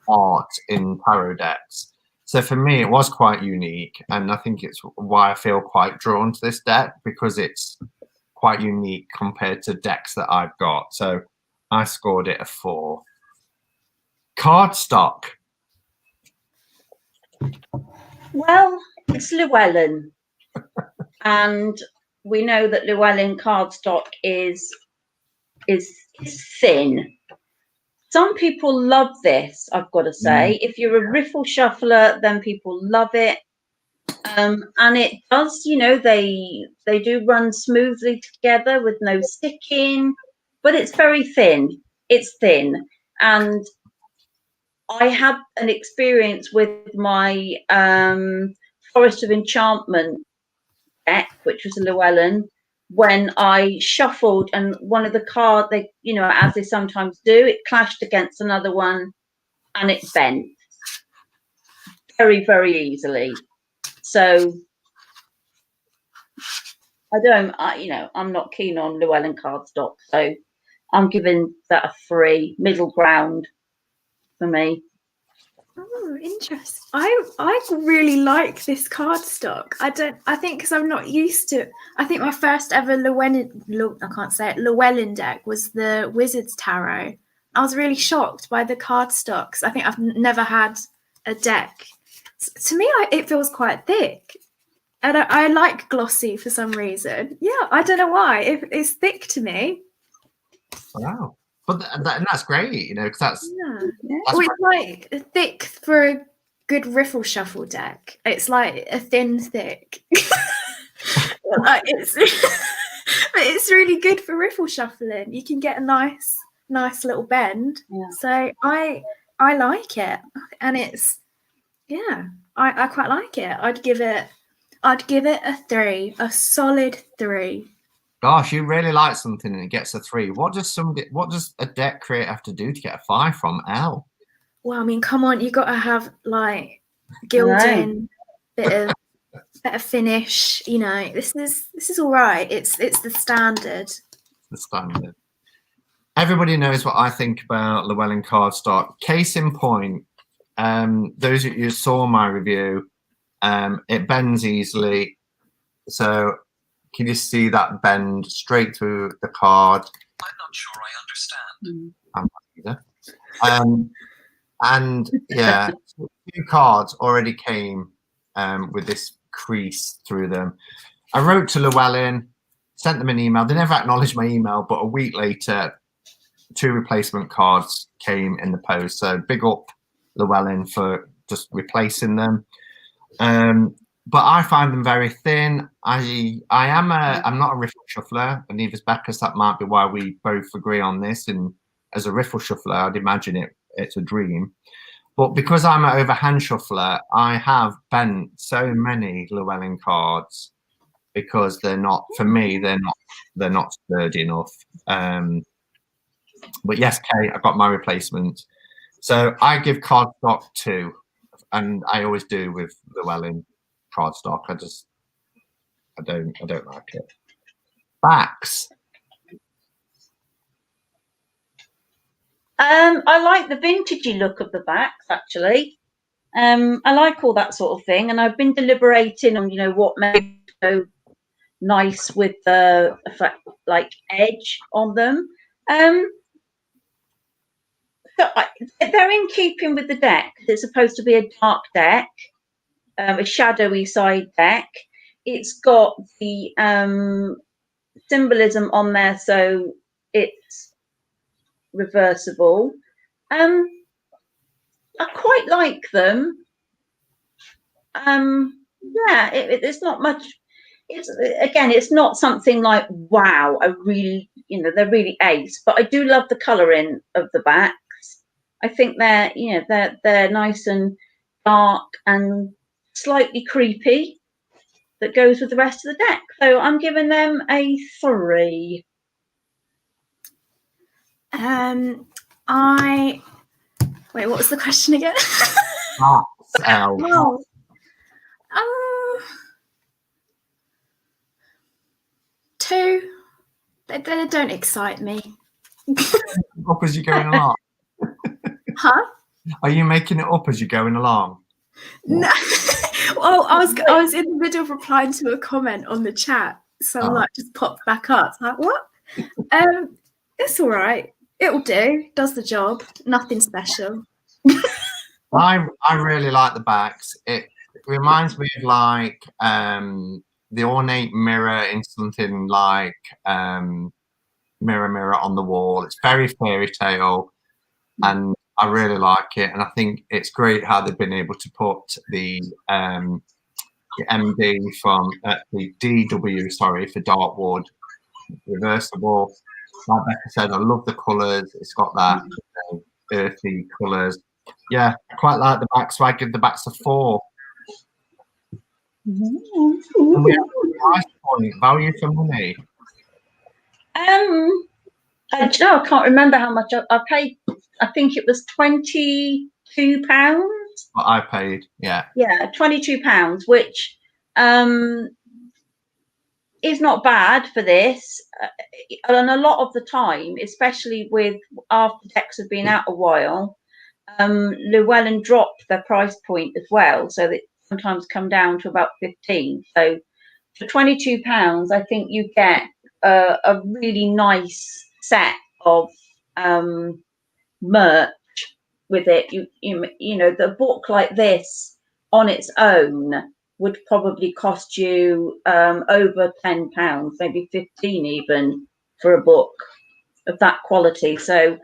art in tarot decks. So for me, it was quite unique, and I think it's why I feel quite drawn to this deck, because it's quite unique compared to decks that I've got. So I scored it a 4. Cardstock. Well, it's Llewellyn, and we know that Llewellyn cardstock is thin. Some people love this, I've got to say. If you're a riffle shuffler, then people love it. And it does, you know, they do run smoothly together with no sticking, but it's very thin. It's thin. And I had an experience with my Forest of Enchantment deck, which was a Llewellyn, when I shuffled and one of the cards, they, you know, as they sometimes do, it clashed against another one and it bent very, very easily. So I'm not keen on Llewellyn cardstock, so I'm giving that a 3, middle ground for me. Oh, interesting. I really like this cardstock. I think because I'm not used to it. I think my first ever Llewellyn deck was the Wizard's Tarot. I was really shocked by the cardstocks. I think I've never had a deck. To me, it feels quite thick. And I like glossy for some reason. Yeah, I don't know why. It's thick to me. Wow. But that's great, you know, because that's well, it's like thick for a good riffle shuffle deck. It's like a thin thick. Like it's really good for riffle shuffling. You can get a nice little bend. Yeah. So I like it, and it's I quite like it. I'd give it a 3, a solid 3. Gosh, you really like something and it gets a 3. What does a deck creator have to do to get a 5 from L? Well, I mean, come on, you got to have like gilding, bit of finish. You know, this is all right. It's the standard. The standard. Everybody knows what I think about Llewellyn cardstock. Case in point, those of you who saw my review, it bends easily. So can you see that bend straight through the card? I'm not sure I understand. And yeah, 2 cards already came with this crease through them. I wrote to Llewellyn, sent them an email. They never acknowledged my email, but a week later, 2 replacement cards came in the post. So big up Llewellyn for just replacing them. But I find them very thin. I'm not a riffle shuffler, and neither is Becca, so that might be why we both agree on this. And as a riffle shuffler, I'd imagine it's a dream. But because I'm an overhand shuffler, I have bent so many Llewellyn cards because they're not, for me, they're not sturdy enough. But yes, Kate, I've got my replacement. So I give cardstock 2, and I always do with Llewellyn cardstock. I don't like it. Backs. I like the vintagey look of the backs, actually. I like all that sort of thing, and I've been deliberating on, what may go nice with the like edge on them. So they're in keeping with the deck. It's supposed to be a dark deck, a shadowy side deck. It's got the symbolism on there, so it's reversible. I quite like them. Yeah, it's not much. It's not something like wow. I really, they're really ace. But I do love the colouring of the backs. I think they're nice and dark and slightly creepy. That goes with the rest of the deck. So I'm giving them a 3. Wait, what was the question again? Oh. 2. They don't excite me. Up as you're going along. Huh? Are you making it up as you're going along? No. Well, I was in the middle of replying to a comment on the chat, so just popped back up. Like, what? It's all right. It'll do. Does the job. Nothing special. I really like the backs. It reminds me of like the ornate mirror in something like Mirror Mirror on the Wall. It's very fairy tale, and I really like it. And I think it's great how they've been able to put the MD from the DW, for Dartwood, reversible. Like Becca said, I love the colours. It's got that earthy colours. Yeah, I quite like the backs, so I give the backs a 4. And we have a price point, value for money. I can't remember how much I paid. I think it was £22. What I paid, yeah. Yeah, £22, which is not bad for this. And a lot of the time, especially with after decks have been out a while, Llewellyn dropped their price point as well, so that sometimes come down to about 15. So for £22, I think you get a really nice set of merch with it. The book like this on its own would probably cost you over £10, maybe 15 even, for a book of that quality. So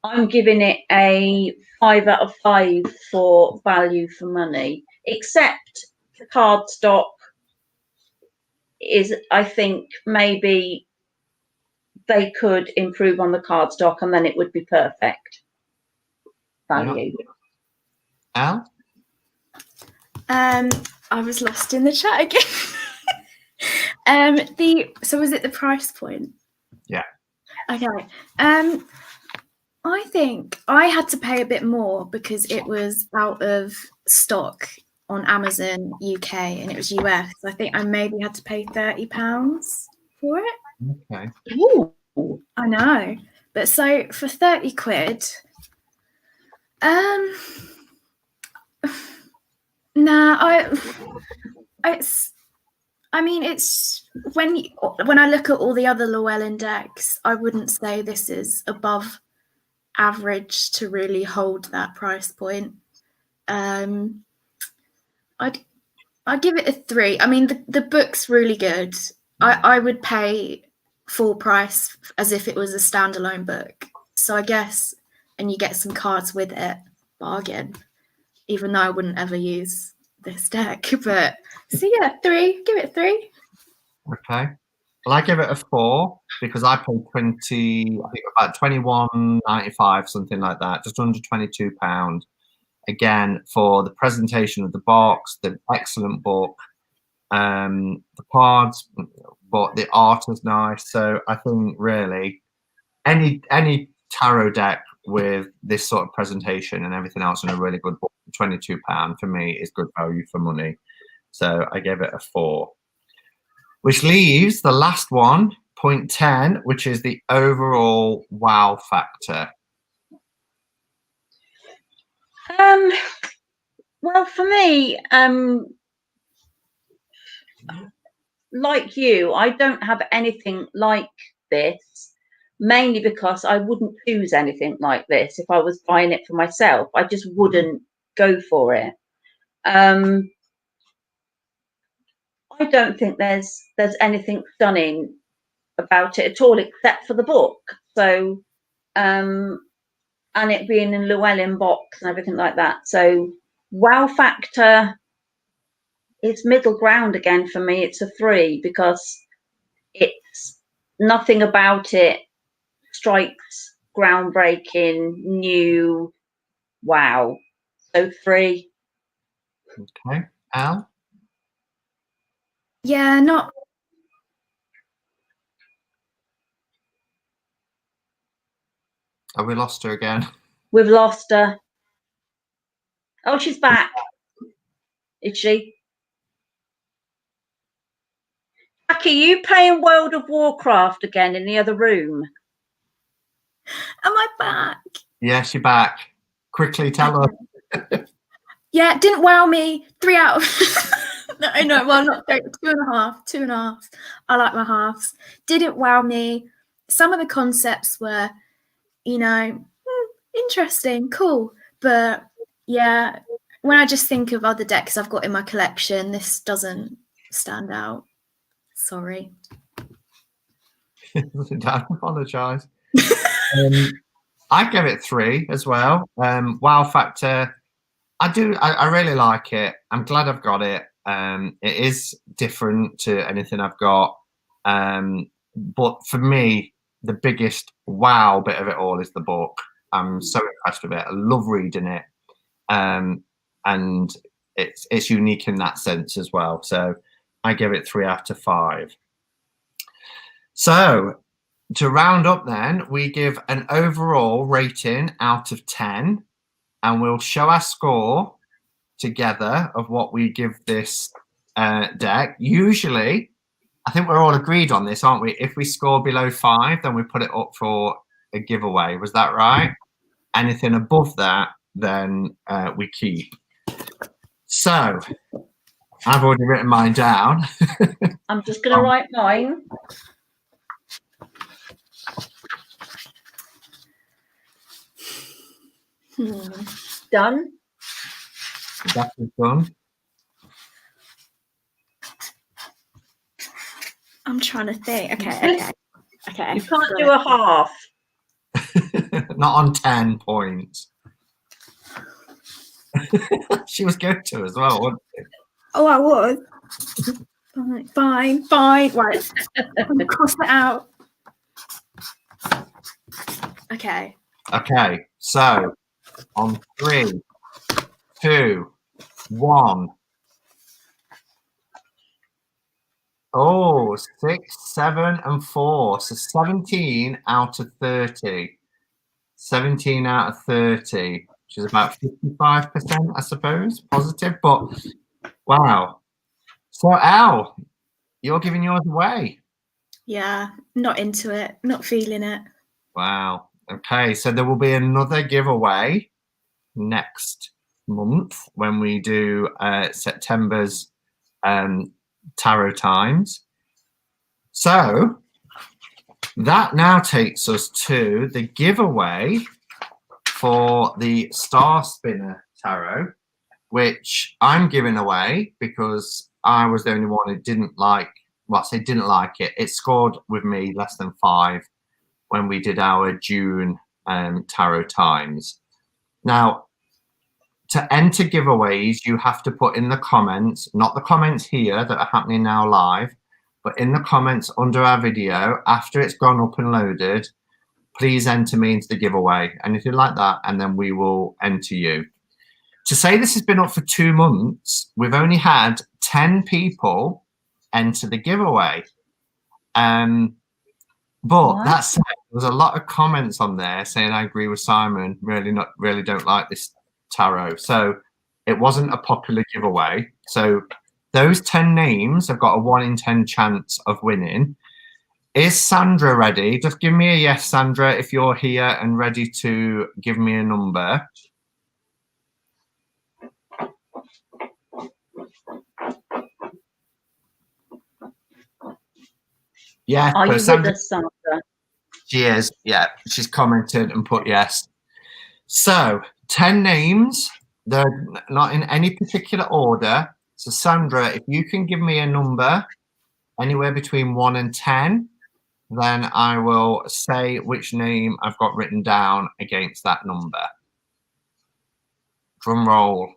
I'm giving it a 5 out of 5 for value for money, except the cardstock is, I think, maybe they could improve on the cardstock and then it would be perfect value. Al? I was lost in the chat again. So was it the price point? Yeah. Okay. I think I had to pay a bit more because it was out of stock on Amazon UK and it was US. I think I maybe had to pay £30 for it. Okay. Ooh. I know. But so for 30 quid, it's when I look at all the other Llewellyn decks, I wouldn't say this is above average to really hold that price point. I'd give it a 3. I mean, the book's really good. I would pay full price as if it was a standalone book. So I guess, and you get some cards with it, bargain. Even though I wouldn't ever use this deck, but so yeah, 3. Give it 3. Okay. Well, I give it a 4 because I paid about £21.95, something like that, just under £22. Again, for the presentation of the box, the excellent book, the cards, but the art is nice. So I think really any tarot deck with this sort of presentation and everything else in a really good book, £22 for me is good value for money. So I gave it a 4. Which leaves the last one, point 10, which is the overall wow factor. Well, for me, like you, I don't have anything like this, mainly because I wouldn't choose anything like this if I was buying it for myself. I just wouldn't go for it. I don't think there's anything stunning about it at all, except for the book. So, and it being in Llewellyn box and everything like that. So, wow factor, it's middle ground again for me. It's a 3 because it's nothing about it strikes groundbreaking, new, wow. So 3. Okay, Al? Yeah, not. Have we lost her again? We've lost her. Oh, she's back. Is she? Jackie, you playing World of Warcraft again in the other room? Am I back? Yes, you're back. Quickly tell us. Yeah, it didn't wow me. 3 out of no, well, not 3, 2.5, 2.5. I like my halves. Didn't wow me. Some of the concepts were, interesting, cool, but yeah, when I just think of other decks I've got in my collection, this doesn't stand out. Sorry. Don't apologise. I give it 3 as well. Wow factor. I really like it. I'm glad I've got it. It is different to anything I've got. But for me, the biggest wow bit of it all is the book. I'm so impressed with it. I love reading it. And it's unique in that sense as well. So I give it 3 out of 5. So to round up then, we give an overall rating out of 10. And we'll show our score together of what we give this deck. Usually, I think we're all agreed on this, aren't we? If we score below 5, then we put it up for a giveaway. Was that right? Anything above that, then we keep. So, I've already written mine down. I'm just going to write mine. Done. That is done. I'm trying to think. Okay. You can't do a half. Not on 10 points. She was good to as well, wasn't she? Oh, I was. Fine. Right. I'm gonna cross it out. Okay. Okay, so on 3, 2, 1. Oh, 6, 7, and 4. So 17 out of 30. 17 out of 30, which is about 55%, I suppose, positive. But wow. So Al, you're giving yours away. Yeah, not into it. Not feeling it. Wow. Okay, so there will be another giveaway next month when we do September's Tarot Times. So that now takes us to the giveaway for the Star Spinner Tarot, which I'm giving away because I was the only one who didn't like, well, I say didn't like it. It scored with me less than 5 when we did our June Tarot Times. Now, to enter giveaways, you have to put in the comments, not the comments here that are happening now live, but in the comments under our video, after it's gone up and loaded, please enter me into the giveaway. Anything like that, and then we will enter you. To say this has been up for 2 months, we've only had 10 people enter the giveaway. But that said, there was a lot of comments on there saying I agree with Simon. Really don't like this tarot. So it wasn't a popular giveaway. So those 10 names have got a 1 in 10 chance of winning. Is Sandra ready? Just give me a yes, Sandra, if you're here and ready to give me a number. Yeah. Are you Sandra, with us, Sandra? she is. Yeah, she's commented and put yes. So 10 names. They're not in any particular order. So Sandra, if you can give me a number anywhere between 1 and 10, then I will say which name I've got written down against that number. Drum roll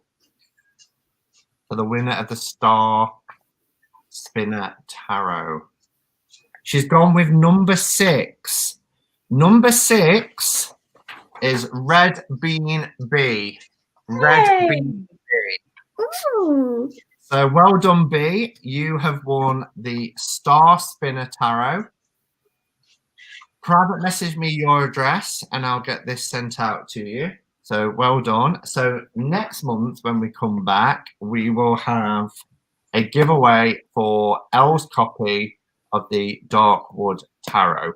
for the winner of the Star Spinner Tarot. She's gone with number 6. Number 6 is Red Bean B. Red Bean B. Ooh. So well done, B. You have won the Star Spinner Tarot. Private message me your address and I'll get this sent out to you. So well done. So next month when we come back, we will have a giveaway for Elle's copy of the Darkwood Tarot.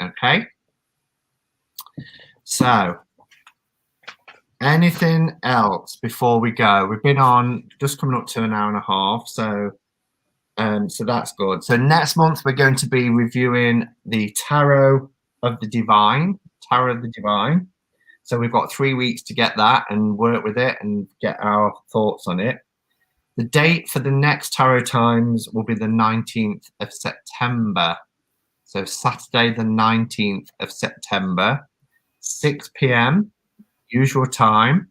Okay. So anything else before we go? We've been on just coming up to an hour and a half. So that's good. So next month we're going to be reviewing the Tarot of the Divine. So we've got 3 weeks to get that and work with it and get our thoughts on it. The date for the next Tarot Times will be the 19th of September. So Saturday the 19th of September, 6 p.m. usual time.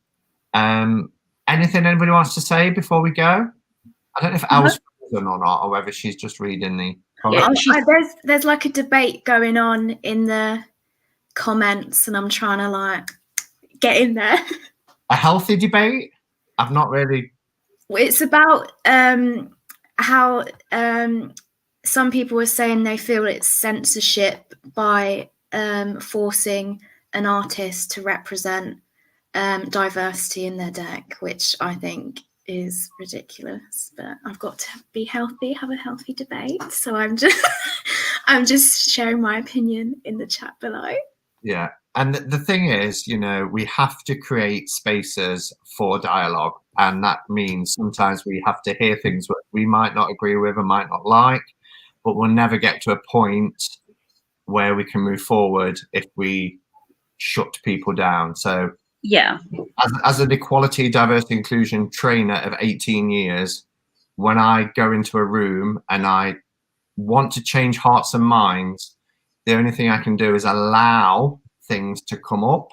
Anything anybody wants to say before we go? I don't know if Elle's or not, or whether she's just reading the comments. Yeah, there's like a debate going on in the comments, and I'm trying to like get in there. A healthy debate? I've not really. It's about how some people were saying they feel it's censorship by forcing an artist to represent diversity in their deck, which I think is ridiculous. But I've got to be healthy, have a healthy debate. So I'm just sharing my opinion in the chat below. Yeah. And the thing is, you know, we have to create spaces for dialogue. And that means sometimes we have to hear things that we might not agree with and might not like, but we'll never get to a point where we can move forward if we shut people down. So yeah, as an equality, diversity, inclusion trainer of 18 years, when I go into a room and I want to change hearts and minds, the only thing I can do is allow things to come up,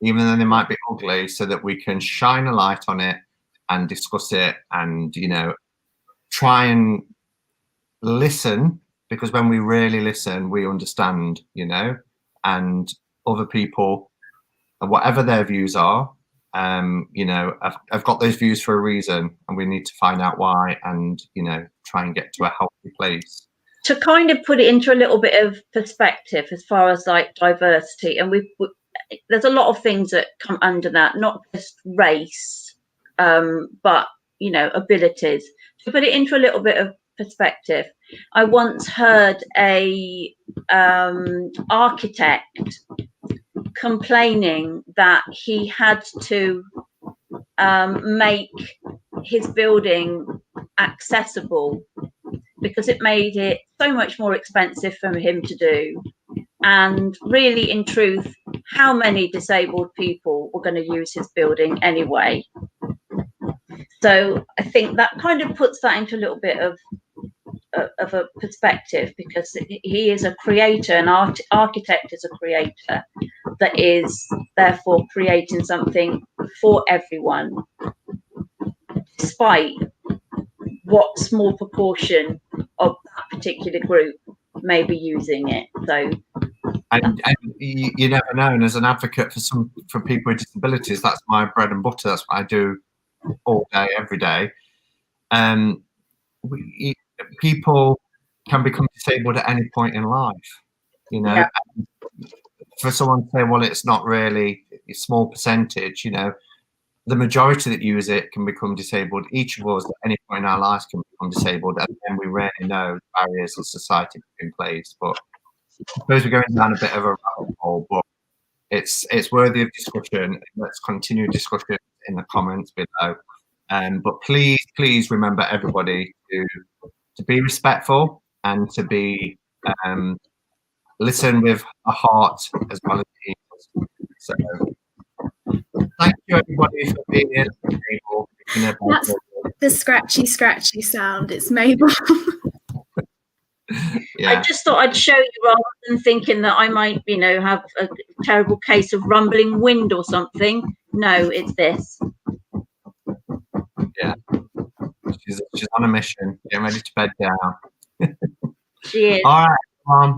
even though they might be ugly, so that we can shine a light on it and discuss it and, you know, try and listen, because when we really listen, we understand, you know, and other people, whatever their views are, you know, I've got those views for a reason, and we need to find out why and, you know, try and get to a healthy place. To kind of put it into a little bit of perspective as far as like diversity, and there's a lot of things that come under that, not just race, but, you know, abilities. To put it into a little bit of perspective, I once heard a architect complaining that he had to make his building accessible because it made it so much more expensive for him to do. And really, in truth, how many disabled people were going to use his building anyway? So I think that kind of puts that into a little bit of a perspective, because he is a creator, an architect is a creator that is therefore creating something for everyone, despite what small proportion of that particular group may be using it. So and you never know, and as an advocate for people with disabilities, that's my bread and butter. That's what I do all day, every day. people can become disabled at any point in life, you know. Yeah. For someone to say, well, it's not really a small percentage, you know, the majority that use it can become disabled. Each of us at any point in our lives can become disabled, and then we rarely know the barriers of society put in place. But I suppose we're going down a bit of a rabbit hole, but it's worthy of discussion. Let's continue discussion in the comments below. But please remember, everybody, to be respectful and to be listen with a heart as well as ears. So thank you, everybody, for being here. That's the scratchy sound. It's Mabel. Yeah. I just thought I'd show you rather than thinking that I might, you know, have a terrible case of rumbling wind or something. No, it's this. Yeah. She's on a mission, getting ready to bed down. She is. All right.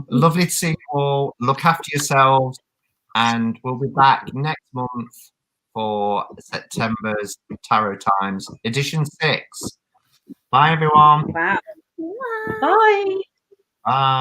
Lovely to see you all. Look after yourselves, and we'll be back next month for September's Tarot Times, edition 6. Bye, everyone. Wow. Bye. Bye.